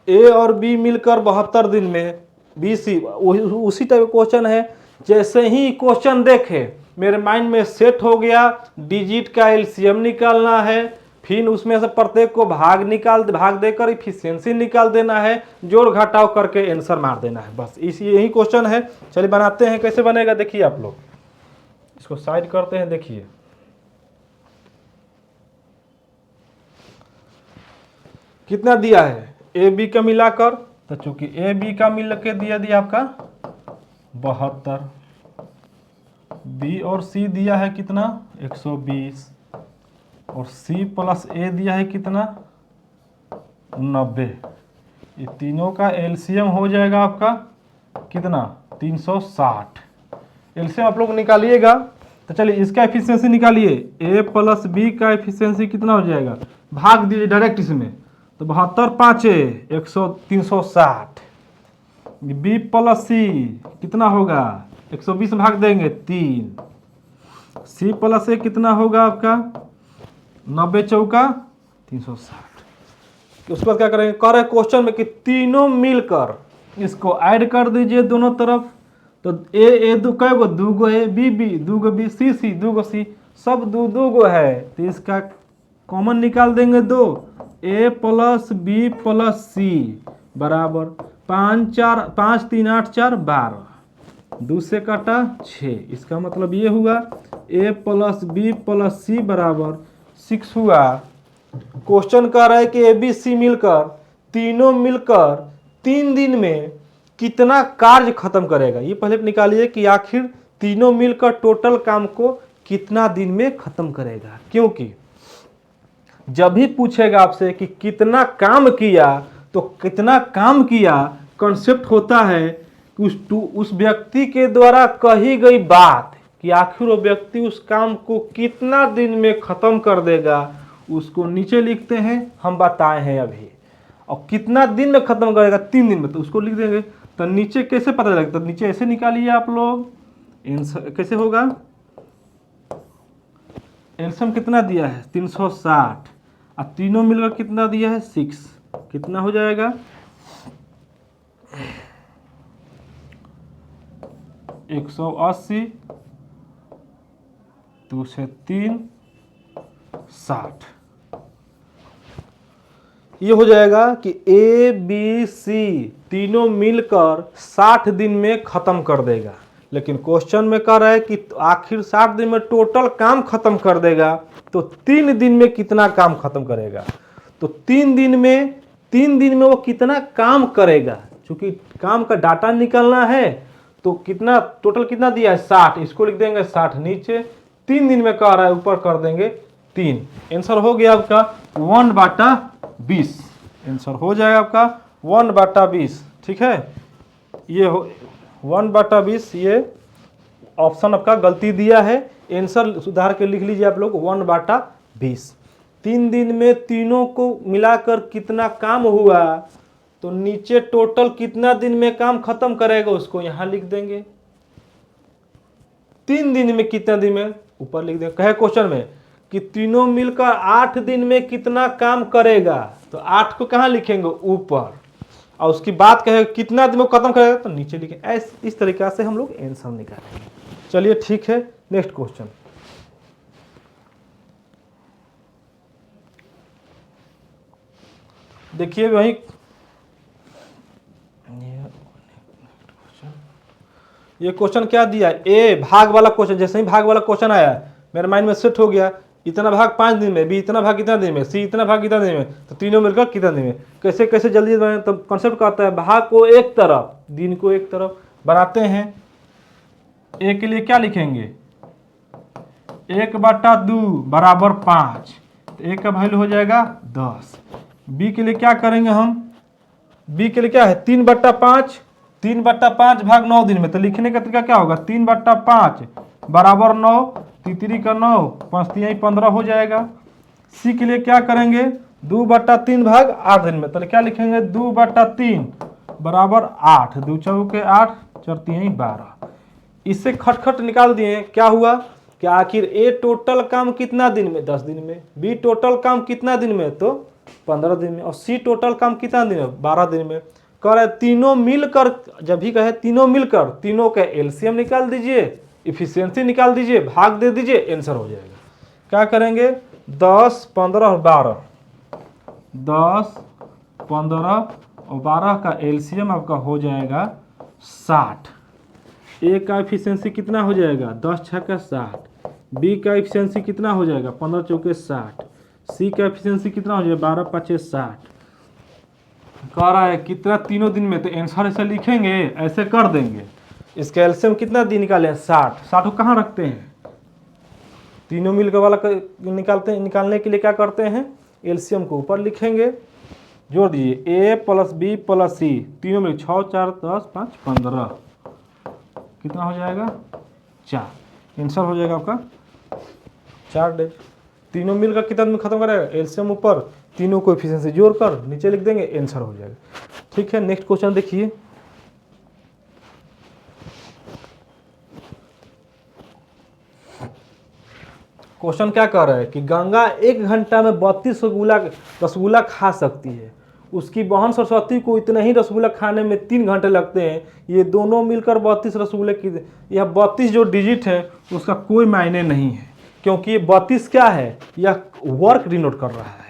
ए और बी मिलकर 72 दिन में BC उसी टाइप का क्वेश्चन है। जैसे ही क्वेश्चन देखे मेरे माइंड में सेट हो गया, डिजिट का एलसीएम निकालना है, फिर उसमें से प्रत्येक को भाग देकर इफिशियंसी निकाल देना है, जोड़ घटाव करके आंसर मार देना है, बस यही क्वेश्चन है। चलिए बनाते हैं, कैसे बनेगा देखिए आप लोग। इसको साइड करते हैं, देखिए कितना दिया है ए बी का मिलाकर, तो चूंकि ए बी का मिल के दिया आपका 72, बी और सी दिया है कितना 120, और सी प्लस ए दिया है कितना 90। ये तीनों का एलसीएम हो जाएगा आपका कितना 360। एलसीएम आप लोग निकालिएगा। तो चलिए इसका एफिशिएंसी निकालिए, ए प्लस बी का एफिशिएंसी कितना हो जाएगा, भाग दीजिए डायरेक्ट इसमें, तो 72 5 360। बी प्लस सी कितना होगा 120 भाग देंगे 3, सी प्लस ए कितना होगा आपका 90 चौका 360। उसके बाद क्या करेंगे, कह रहे क्वेश्चन में कि तीनों मिलकर इसको ऐड कर दीजिए दोनों तरफ। तो ए दो कै गो, दूगो ए, बी दूगो बी, सी दूगो सी, सब दूगो है, तो इसका कॉमन निकाल देंगे 2, ए प्लस बी प्लस सी बराबर 5 3 8 4 12, 2 से काटा 6। इसका मतलब ये हुआ ए प्लस बी प्लस सी बराबर 6 हुआ। क्वेश्चन कह रहा है कि ए बी सी मिलकर, तीनों मिलकर 3 दिन में कितना कार्य खत्म करेगा। ये पहले निकालिए कि आखिर तीनों मिलकर टोटल काम को कितना दिन में खत्म करेगा, क्योंकि जब भी पूछेगा आपसे कि कितना काम किया, तो कितना काम किया कॉन्सेप्ट होता है कि उस व्यक्ति के द्वारा कही गई बात कि आखिर वो व्यक्ति उस काम को कितना दिन में खत्म कर देगा, उसको नीचे लिखते हैं, हम बताए हैं अभी। और कितना दिन में खत्म करेगा 3 दिन में, तो उसको लिख देंगे। तो नीचे कैसे पता लगता, तो नीचे ऐसे निकालिए आप लोग, कैसे होगा, एलसीएम कितना दिया है 360, और तीनों मिलकर कितना दिया है 6, कितना हो जाएगा 180, 2 से 3 60। ये हो जाएगा कि ए बी सी तीनों मिलकर 60 दिन में खत्म कर देगा। लेकिन क्वेश्चन में कह रहा है कि आखिर 60 दिन में टोटल काम खत्म कर देगा, तो 3 दिन में कितना काम खत्म करेगा। तो 3 दिन में वो कितना काम करेगा, क्योंकि काम का डाटा निकालना है, तो कितना टोटल कितना दिया है 60, इसको लिख देंगे 60 नीचे, 3 दिन में कह रहा है ऊपर कर देंगे 3। आंसर हो गया आपका 1/20। आंसर हो जाएगा आपका 1/20। ठीक है, ये 1/20, ये ऑप्शन आपका गलती दिया है, आंसर सुधार के लिख लीजिए आप लोग 1/20। 3 दिन में तीनों को मिलाकर कितना काम हुआ, तो नीचे टोटल कितना दिन में काम खत्म करेगा उसको यहां लिख देंगे। 3 दिन में कितना दिन में ऊपर लिख देंगे। कहे क्वेश्चन में कि तीनों मिलकर 8 दिन में कितना काम करेगा, तो 8 को कहां लिखेंगे ऊपर, और उसकी बात कहे कितना दिन में खत्म करेगा तो नीचे लिखेंगे। इस तरीका से हम लोग आंसर निकालेंगे। चलिए ठीक है, नेक्स्ट क्वेश्चन देखिए। वही ये क्वेश्चन क्या दिया है, ए भाग वाला क्वेश्चन। जैसे ही भाग वाला क्वेश्चन आया मेरे माइंड में सेट हो गया, इतना भाग 5 दिन में, बी इतना भाग कितना दिन में, सी इतना भाग कितना दिन में, तो तीनों मिलकर कितना दिन में। कैसे कैसे जल्दी तो कॉन्सेप्ट का आता है, भाग को एक तरफ, दिन को एक तरफ बनाते हैं। ए के लिए क्या लिखेंगे 1/2 बराबर 5, तो ए का वैल्यू हो जाएगा 10। बी के लिए क्या करेंगे हम, बी के लिए क्या है 3/5, 3/5 भाग 9 दिन में, तो लिखने का तरीका क्या होगा 3/5 बराबर 9, 3 का 9, 5 3 15 हो जाएगा। सी के लिए क्या करेंगे 2/3 भाग 8 दिन में, तो क्या लिखेंगे 2/3 बराबर 8, 2 चौके 8, 4 3 12। इससे खटखट निकाल दिए, क्या हुआ कि आखिर ए टोटल काम कितना दिन में 10 दिन में, बी टोटल काम कितना दिन में तो 15 दिन में, और सी टोटल काम कितना दिन में 12 दिन में। कह रहे तीनों मिलकर, जब भी कहे तीनों मिलकर, तीनों का एलसीएम निकाल दीजिए, इफिशियंसी निकाल दीजिए, भाग दे दीजिए, आंसर हो जाएगा। क्या करेंगे 10, 15 और 12, 10, 15 और 12 का एलसीएम आपका हो जाएगा 60। ए का एफिशिएंसी कितना हो जाएगा 10 छक्का 60, बी का एफिशिएंसी कितना हो जाएगा 15 चौके 60, सी का एफिशिएंसी कितना हो जाएगा 12 पचे 60। कह रहा है कितना तीनों दिन में, तो आंसर ऐसे लिखेंगे, ऐसे कर देंगे। इसका एलसीएम कितना दिन निकाले 60, 60 को कहाँ रखते हैं, तीनों मिलकर वाला निकालते हैं। निकालने के लिए क्या करते हैं, एलसीएम को ऊपर लिखेंगे, जोड़ दीजिए ए प्लस बी प्लस सी, तीनों मिल 6 4 10 5 15, कितना हो जाएगा 4। आंसर हो जाएगा आपका 4 डेज। तीनों मिलकर कितना दिन खत्म करेगा, एलसीएम ऊपर, तीनों को एफिशिएंसी जोड़कर नीचे लिख देंगे, आंसर हो जाएगा। ठीक है, नेक्स्ट क्वेश्चन देखिए। क्वेश्चन क्या कह रहा है कि गंगा 1 घंटा में 32 रसगुल्ला खा सकती है, उसकी बहन सरस्वती को इतने ही रसगुल्ला खाने में 3 घंटे लगते हैं। ये दोनों मिलकर 32 रसगुल्ले की, यह 32 जो डिजिट है उसका कोई मायने नहीं है, क्योंकि ये 32 क्या है, यह वर्क डिनोट कर रहा है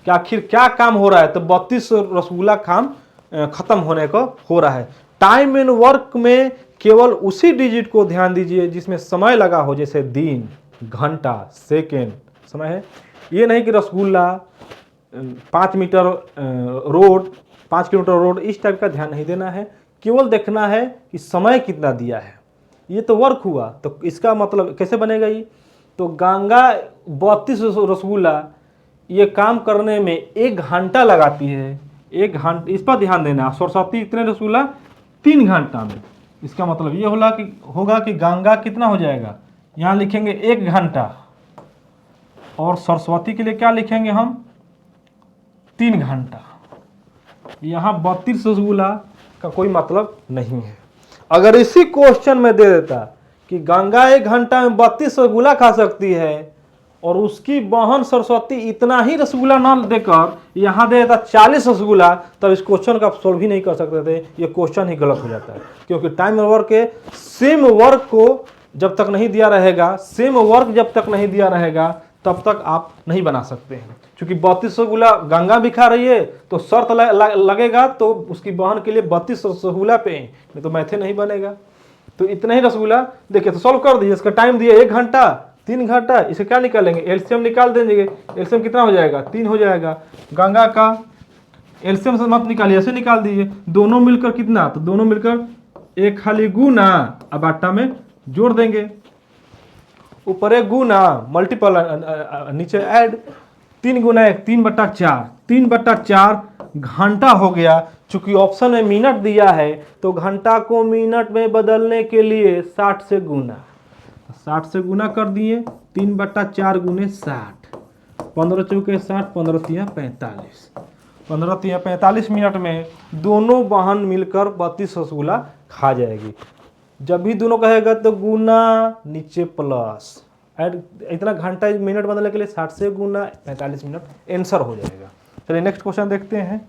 कि आखिर क्या काम हो रहा है। तो 32 रसगुल्ला काम खत्म होने को हो रहा है। टाइम एंड वर्क में केवल उसी डिजिट को ध्यान दीजिए जिसमें समय लगा हो, जैसे दिन, घंटा, सेकेंड समय है। ये नहीं कि rasgulla 5 metre road, 5 kilometre road, इस टाइप का ध्यान नहीं देना है। केवल देखना है कि समय कितना दिया है। ये तो वर्क हुआ, तो इसका मतलब कैसे बनेगा ये, तो गंगा 32 रसगुल्ला ये काम करने में 1 घंटा लगाती है। 1 घंटा, इस पर ध्यान देना। सरस्वती इतने रसगुल्ला 3 घंटा में, इसका मतलब ये होगा कि गंगा कितना हो जाएगा, यहाँ लिखेंगे 1 घंटा, और सरस्वती के लिए क्या लिखेंगे हम 3 घंटा। यहाँ 32 रसगुल्ला का कोई मतलब नहीं है। अगर इसी क्वेश्चन में दे देता कि गंगा 1 घंटा में 32 रसगुल्ला खा सकती है और उसकी बहन सरस्वती इतना ही रसगुल्ला ना देकर यहाँ दे देता 40 रसगुल्ला, तब इस क्वेश्चन का आप सोल्व ही नहीं कर सकते थे। ये क्वेश्चन ही गलत हो जाता है, क्योंकि टाइम और वर्क के सेम वर्क को जब तक नहीं दिया रहेगा, सेम वर्क जब तक नहीं दिया रहेगा, तब तक आप नहीं बना सकते हैं। क्योंकि 32 रसगुल्ला गंगा भी खा रही है, तो शर्त लगेगा तो उसकी बहन के लिए 32 रसगुल्ला पे, नहीं तो मैथे नहीं बनेगा। तो इतना ही रसगुल्ला देखिए, तो सॉल्व कर दीजिए। इसका टाइम दिया 1 घंटा, 3 घंटा, इसे क्या निकालेंगे, एलसीएम निकाल देंगे। एलसीएम कितना हो जाएगा 3 हो जाएगा। गंगा का एलसीएम से मत निकालिए, ऐसे निकाल दीजिए। दोनों मिलकर कितना, तो दोनों मिलकर 1 खाली गुना, अब आटा में जोड़ देंगे, ऊपर 1 गुना, मल्टीपल नीचे ऐड, 3 गुना 1 3/4, 3/4 घंटा हो गया। चूंकि ऑप्शन में मिनट दिया है, तो घंटा को मिनट में बदलने के लिए 60 से गुना, 60 से गुना कर दिए, 3/4 गुने 60, 15 चौके 60, 15 तिया 45, 15 तिया 45 मिनट में दोनों बहन मिलकर 32 रसगुल्ला खा जाएगी। जब भी दोनों कहेगा तो गुना नीचे प्लस ऐड, इतना घंटा मिनट बदलने के लिए 60 से गुना 45 मिनट, आंसर हो जाएगा। चलिए नेक्स्ट क्वेश्चन देखते हैं।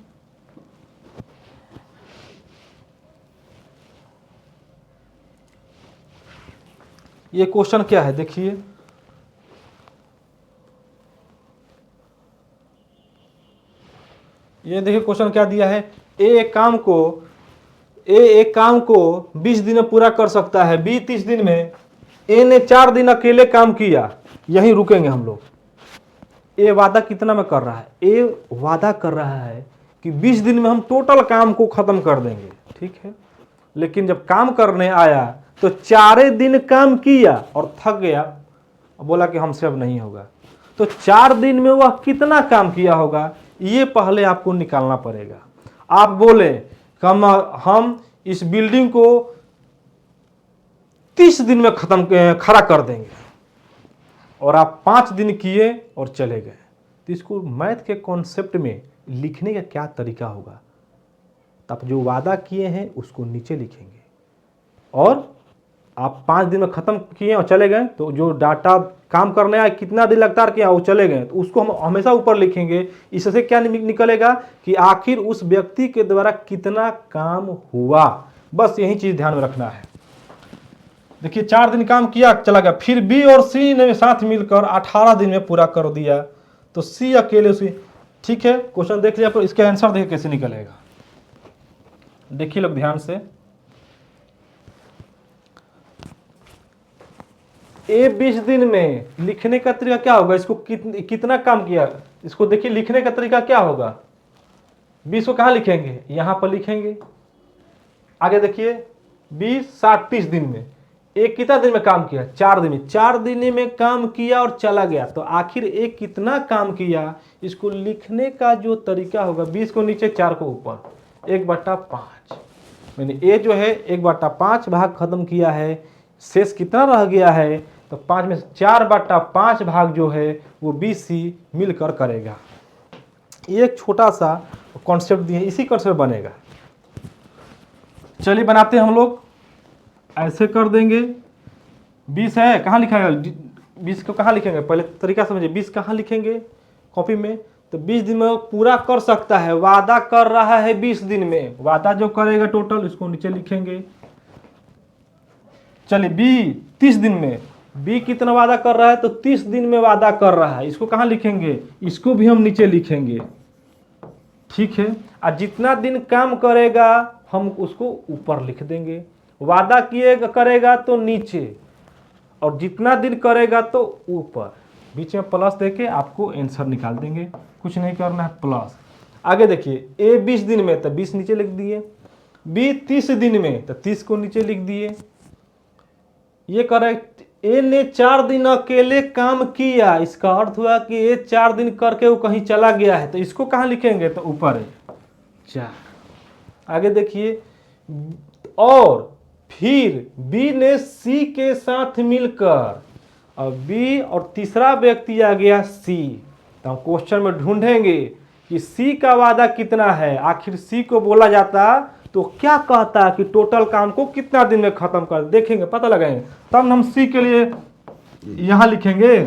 ये क्वेश्चन क्या है देखिए, ये देखिए क्वेश्चन क्या दिया है। ए एक काम को 20 दिन में पूरा कर सकता है, बी 30 दिन में। ए ने 4 दिन अकेले काम किया, यहीं रुकेंगे हम लोग। ए वादा कितना में कर रहा है, ए वादा कर रहा है कि 20 दिन में हम टोटल काम को खत्म कर देंगे, ठीक है। लेकिन जब काम करने आया तो 4 दिन काम किया और थक गया, बोला कि हमसे अब नहीं होगा। तो 4 दिन में वह कितना काम किया होगा, ये पहले आपको निकालना पड़ेगा। आप बोले हम इस बिल्डिंग को 30 दिन में खड़ा कर देंगे, और आप 5 दिन किए और चले गए, तो इसको मैथ के कॉन्सेप्ट में लिखने का क्या तरीका होगा, तो आप जो वादा किए हैं उसको नीचे लिखेंगे और आप 5 दिन में ख़त्म किए और चले गए, तो जो डाटा काम करने आए कितना दिन लगता है किया वो चले गए, तो उसको हम हमेशा ऊपर लिखेंगे। इससे क्या निकलेगा कि आखिर उस व्यक्ति के द्वारा कितना काम हुआ, बस यही चीज़ ध्यान में रखना है। देखिए 4 दिन काम किया चला गया, फिर बी और सी ने साथ मिलकर 18 दिन में पूरा कर दिया, तो सी अकेले उसी। ठीक है, क्वेश्चन देख लिया, पर इसका आंसर देखिए कैसे निकलेगा। देखिए लोग ध्यान से, ए 20 दिन में लिखने का तरीका क्या होगा, इसको कितना काम किया, इसको देखिए लिखने का तरीका क्या होगा। 20 को कहाँ लिखेंगे, यहां पर लिखेंगे। आगे देखिए 20 60 30 दिन में, एक कितना दिन में काम किया, 4 दिन में, 4 दिन में काम किया और चला गया, तो आखिर एक कितना काम किया, इसको लिखने का जो तरीका होगा, 20 को नीचे 4 को ऊपर, 1/5, मैंने ए जो है 1/5 भाग खत्म किया है, शेष कितना रह गया है, तो 5 में 4/5 भाग जो है वो BC मिलकर करेगा। ये एक छोटा सा कॉन्सेप्ट दिए, इसी कॉन्सेप्ट बनेगा। चलिए बनाते हैं हम लोग, ऐसे कर देंगे। 20 है, कहाँ लिखाएगा, 20 को कहाँ लिखेंगे, पहले तरीका समझिए। 20 कहाँ लिखेंगे कॉपी में, तो 20 दिन में वो पूरा कर सकता है, वादा कर रहा है 20 दिन में, वादा जो करेगा टोटल इसको नीचे लिखेंगे। चलिए बी 30 दिन में, बी कितना वादा कर रहा है, तो 30 दिन में वादा कर रहा है, इसको कहाँ लिखेंगे, इसको भी हम नीचे लिखेंगे। ठीक है, और जितना दिन काम करेगा हम उसको ऊपर लिख देंगे, वादा करेगा तो नीचे, और जितना दिन करेगा तो ऊपर, बीच में प्लस देके आपको आंसर निकाल देंगे, कुछ नहीं करना है, प्लस। आगे देखिए ए 20 दिन में, तो 20 नीचे लिख दिए, बी 30 दिन में, तो 30 को नीचे लिख दिए। ये करेक्ट, ए ने 4 दिन अकेले काम किया, इसका अर्थ हुआ कि ए 4 दिन करके वो कहीं चला गया है, तो इसको कहाँ लिखेंगे, तो ऊपर है 4। आगे देखिए, और फिर बी ने सी के साथ मिलकर, और बी और तीसरा व्यक्ति आ गया सी, तो हम क्वेश्चन में ढूंढेंगे कि सी का वादा कितना है। आखिर सी को बोला जाता तो क्या कहता कि टोटल काम को कितना दिन में खत्म कर, देखेंगे पता लगाएंगे, तब हम सी के लिए यहां लिखेंगे।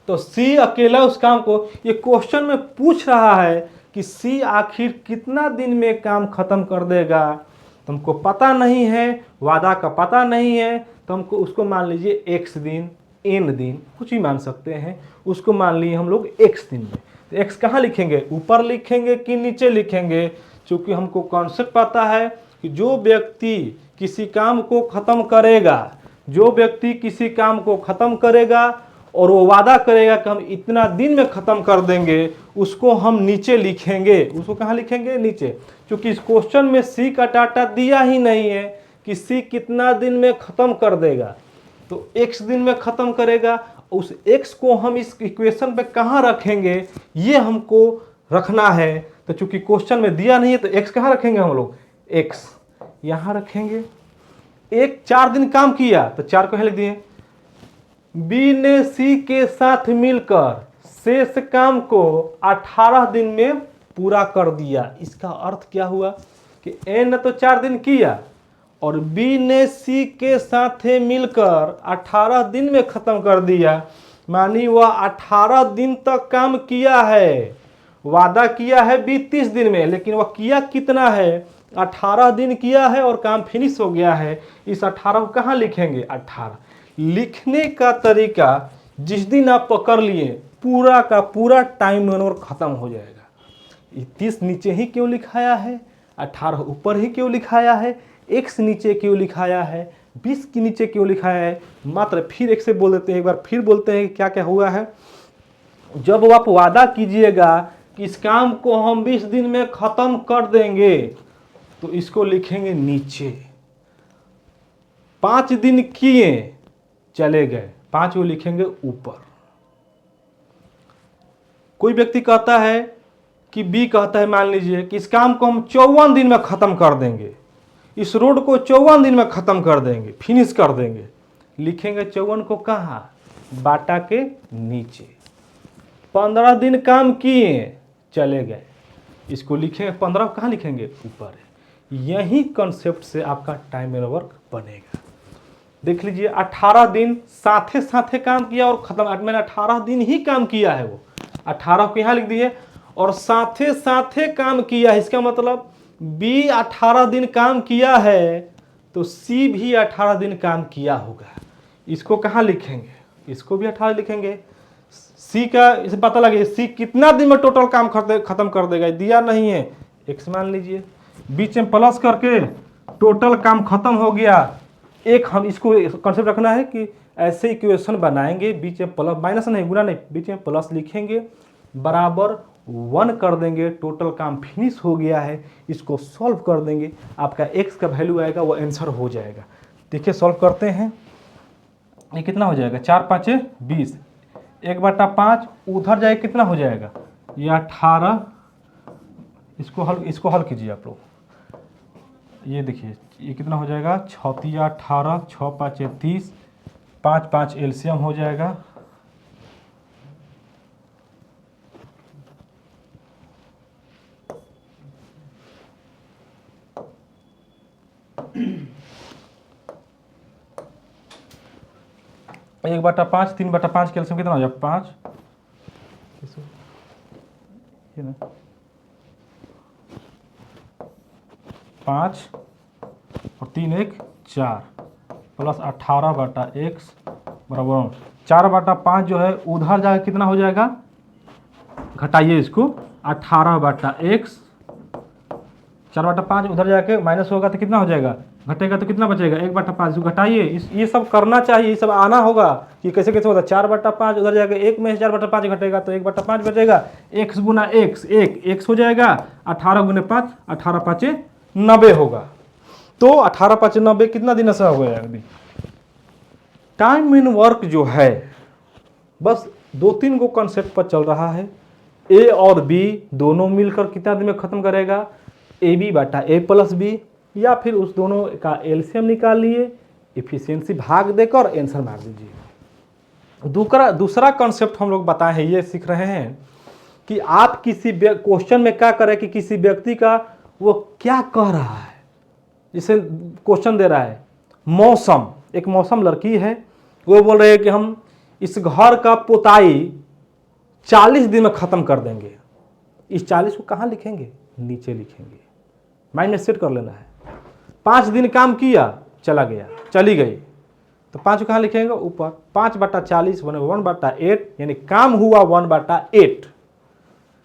तो सी अकेला उस काम को, ये क्वेश्चन में पूछ रहा है कि सी आखिर कितना दिन में काम खत्म कर देगा, तुमको पता नहीं है, वादा का पता नहीं है, तो हमको उसको मान लीजिए x दिन, n दिन, कुछ भी मान सकते हैं, उसको मान लिए हम लोग x दिन में। तो x कहाँ लिखेंगे, ऊपर लिखेंगे कि नीचे लिखेंगे, क्योंकि हमको कॉन्सेप्ट पता है कि जो व्यक्ति किसी काम को ख़त्म करेगा, जो व्यक्ति किसी काम को ख़त्म करेगा और वो वादा करेगा कि हम इतना दिन में ख़त्म कर देंगे, उसको हम नीचे लिखेंगे। उसको कहाँ लिखेंगे, नीचे, क्योंकि इस क्वेश्चन में सी का डाटा दिया ही नहीं है कि सी कितना दिन में ख़त्म कर देगा, तो x दिन में ख़त्म करेगा, उस x को हम इस इक्वेशन पे कहाँ रखेंगे, ये हमको रखना है। तो चूंकि क्वेश्चन में दिया नहीं है, तो x कहाँ रखेंगे हम लोग, x यहाँ रखेंगे। एक 4 दिन काम किया, तो 4 को लिख दिए। बी ने सी के साथ मिलकर शेष काम को 18 दिन में पूरा कर दिया। इसका अर्थ क्या हुआ कि ए ने तो 4 दिन किया और बी ने सी के साथ मिलकर 18 दिन में खत्म कर दिया, मानी वह 18 दिन तक काम किया है, वादा किया है 30 दिन में, लेकिन वह किया कितना है, 18 दिन किया है और काम फिनिश हो गया है। इस 18 को कहाँ लिखेंगे, 18। लिखने का तरीका जिस दिन आप पकड़ लिए, पूरा का पूरा टाइम नंबर खत्म हो जाएगा। 30 नीचे ही क्यों लिखाया है, 18 ऊपर ही क्यों लिखाया है, x नीचे क्यों लिखाया है, 20 के नीचे क्यों लिखाया है, मात्र फिर एक से बोल देते हैं, एक बार फिर बोलते हैं क्या क्या हुआ है। जब आप वादा कीजिएगा कि इस काम को हम 20 दिन में खत्म कर देंगे, तो इसको लिखेंगे नीचे। 5 दिन किए चले गए, 5 को लिखेंगे ऊपर। कोई व्यक्ति कहता है कि बी कहता है, मान लीजिए कि इस काम को हम 54 दिन में खत्म कर देंगे, इस रोड को 54 दिन में खत्म कर देंगे, फिनिश कर देंगे, लिखेंगे 54 को कहाँ, बाटा के नीचे। 15 दिन काम किए चले गए, इसको लिखेंगे 15 कहाँ लिखेंगे, ऊपर है। यही कॉन्सेप्ट से आपका टाइम एंड वर्क बनेगा। देख लीजिए 18 दिन साथे साथे काम किया और खत्म। मैंने 18 दिन ही काम किया है, वो 18 को यहाँ लिख दिए और साथे साथे काम किया है। इसका मतलब बी 18 दिन काम किया है तो सी भी 18 दिन काम किया होगा। इसको कहाँ लिखेंगे, इसको भी 18 लिखेंगे। सी का इसे पता लगे सी कितना दिन में टोटल काम खत्म कर देगा, दिया नहीं है, एक्स मान लीजिए। बीच में प्लस करके टोटल काम खत्म हो गया। एक हम इसको कॉन्सेप्ट रखना है कि ऐसे इक्वेशन बनाएंगे, बीच में प्लस, माइनस नहीं, गुना नहीं, बीच में प्लस लिखेंगे, बराबर 1 कर देंगे, टोटल काम फिनिश हो गया है। इसको सॉल्व कर देंगे, आपका x का वैल्यू आएगा, वो आंसर हो जाएगा। देखिए सॉल्व करते हैं, ये कितना हो जाएगा, 4 5 20, 1/5 उधर जाए कितना हो जाएगा, ये 18। इसको हल कीजिए आप लोग। ये देखिए ये कितना हो जाएगा, 6 × 18, 6 5 30, 5 5 एलसीएम हो जाएगा। एक बटा 5, 3/5 के एलसीएम कितना हो जाएगा, 5, ये ना 5 और 3 1 4 प्लस 18/x बराबर 4/5 जो है उधर जाकर कितना हो जाएगा, घटाइए इसको, 18/x, 4/5 उधर जाके माइनस होगा तो कितना हो जाएगा, घटेगा तो कितना बचेगा, 1/5। इसको घटाइए, ये सब करना चाहिए, ये सब आना होगा कि कैसे कैसे होता है। 4/5 उधर जाएगा, 1 में 4/5 घटेगा तो 1/5 बचेगा, x गुना x, 1 हो जाएगा, 18 गुने 5, 18 5 90 होगा। तो 18 5 90 कितना दिन ऐसा हो गया। टाइम इन वर्क जो है बस 2-3 को कॉन्सेप्ट पर चल रहा है। ए और बी दोनों मिलकर कितना दिन में खत्म करेगा, AB/A + B, या फिर उस दोनों का एलसीएम निकाल लिए, इफिशियंसी भाग देकर आंसर मार दीजिए। दूसरा कॉन्सेप्ट हम लोग बताए हैं, ये सीख रहे हैं कि आप किसी क्वेश्चन में क्या करें कि किसी व्यक्ति का वो क्या कह रहा है। जैसे क्वेश्चन दे रहा है मौसम, एक मौसम लड़की है, वो बोल रहे हैं कि हम इस घर का पोताई 40 दिन में खत्म कर देंगे। इस 40 को कहाँ लिखेंगे, नीचे लिखेंगे, माइंड में सेट कर लेना है। 5 दिन काम किया, चली गई, तो 5 को कहाँ लिखेंगे, ऊपर। 5/40 1/8, यानी काम हुआ 1/8।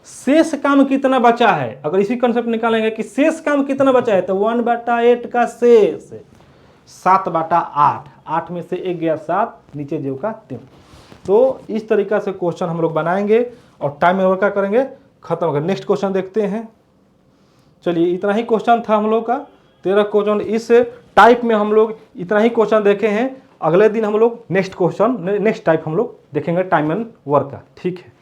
शेष काम कितना बचा है, अगर इसी कंसेप्ट निकालेंगे कि शेष काम कितना बचा है, तो 1/8 का शेष 7/8, 8 में से 1 गया 7, नीचे जो का 3। तो इस तरीका से क्वेश्चन हम लोग बनाएंगे और टाइम में क्या करेंगे, खत्म होगा। नेक्स्ट क्वेश्चन देखते हैं। चलिए इतना ही क्वेश्चन था हम लोग का, 13 क्वेश्चन। इस टाइप में हम लोग इतना ही क्वेश्चन देखे हैं। अगले दिन हम लोग नेक्स्ट टाइप हम लोग देखेंगे टाइम एंड वर्क का। ठीक है।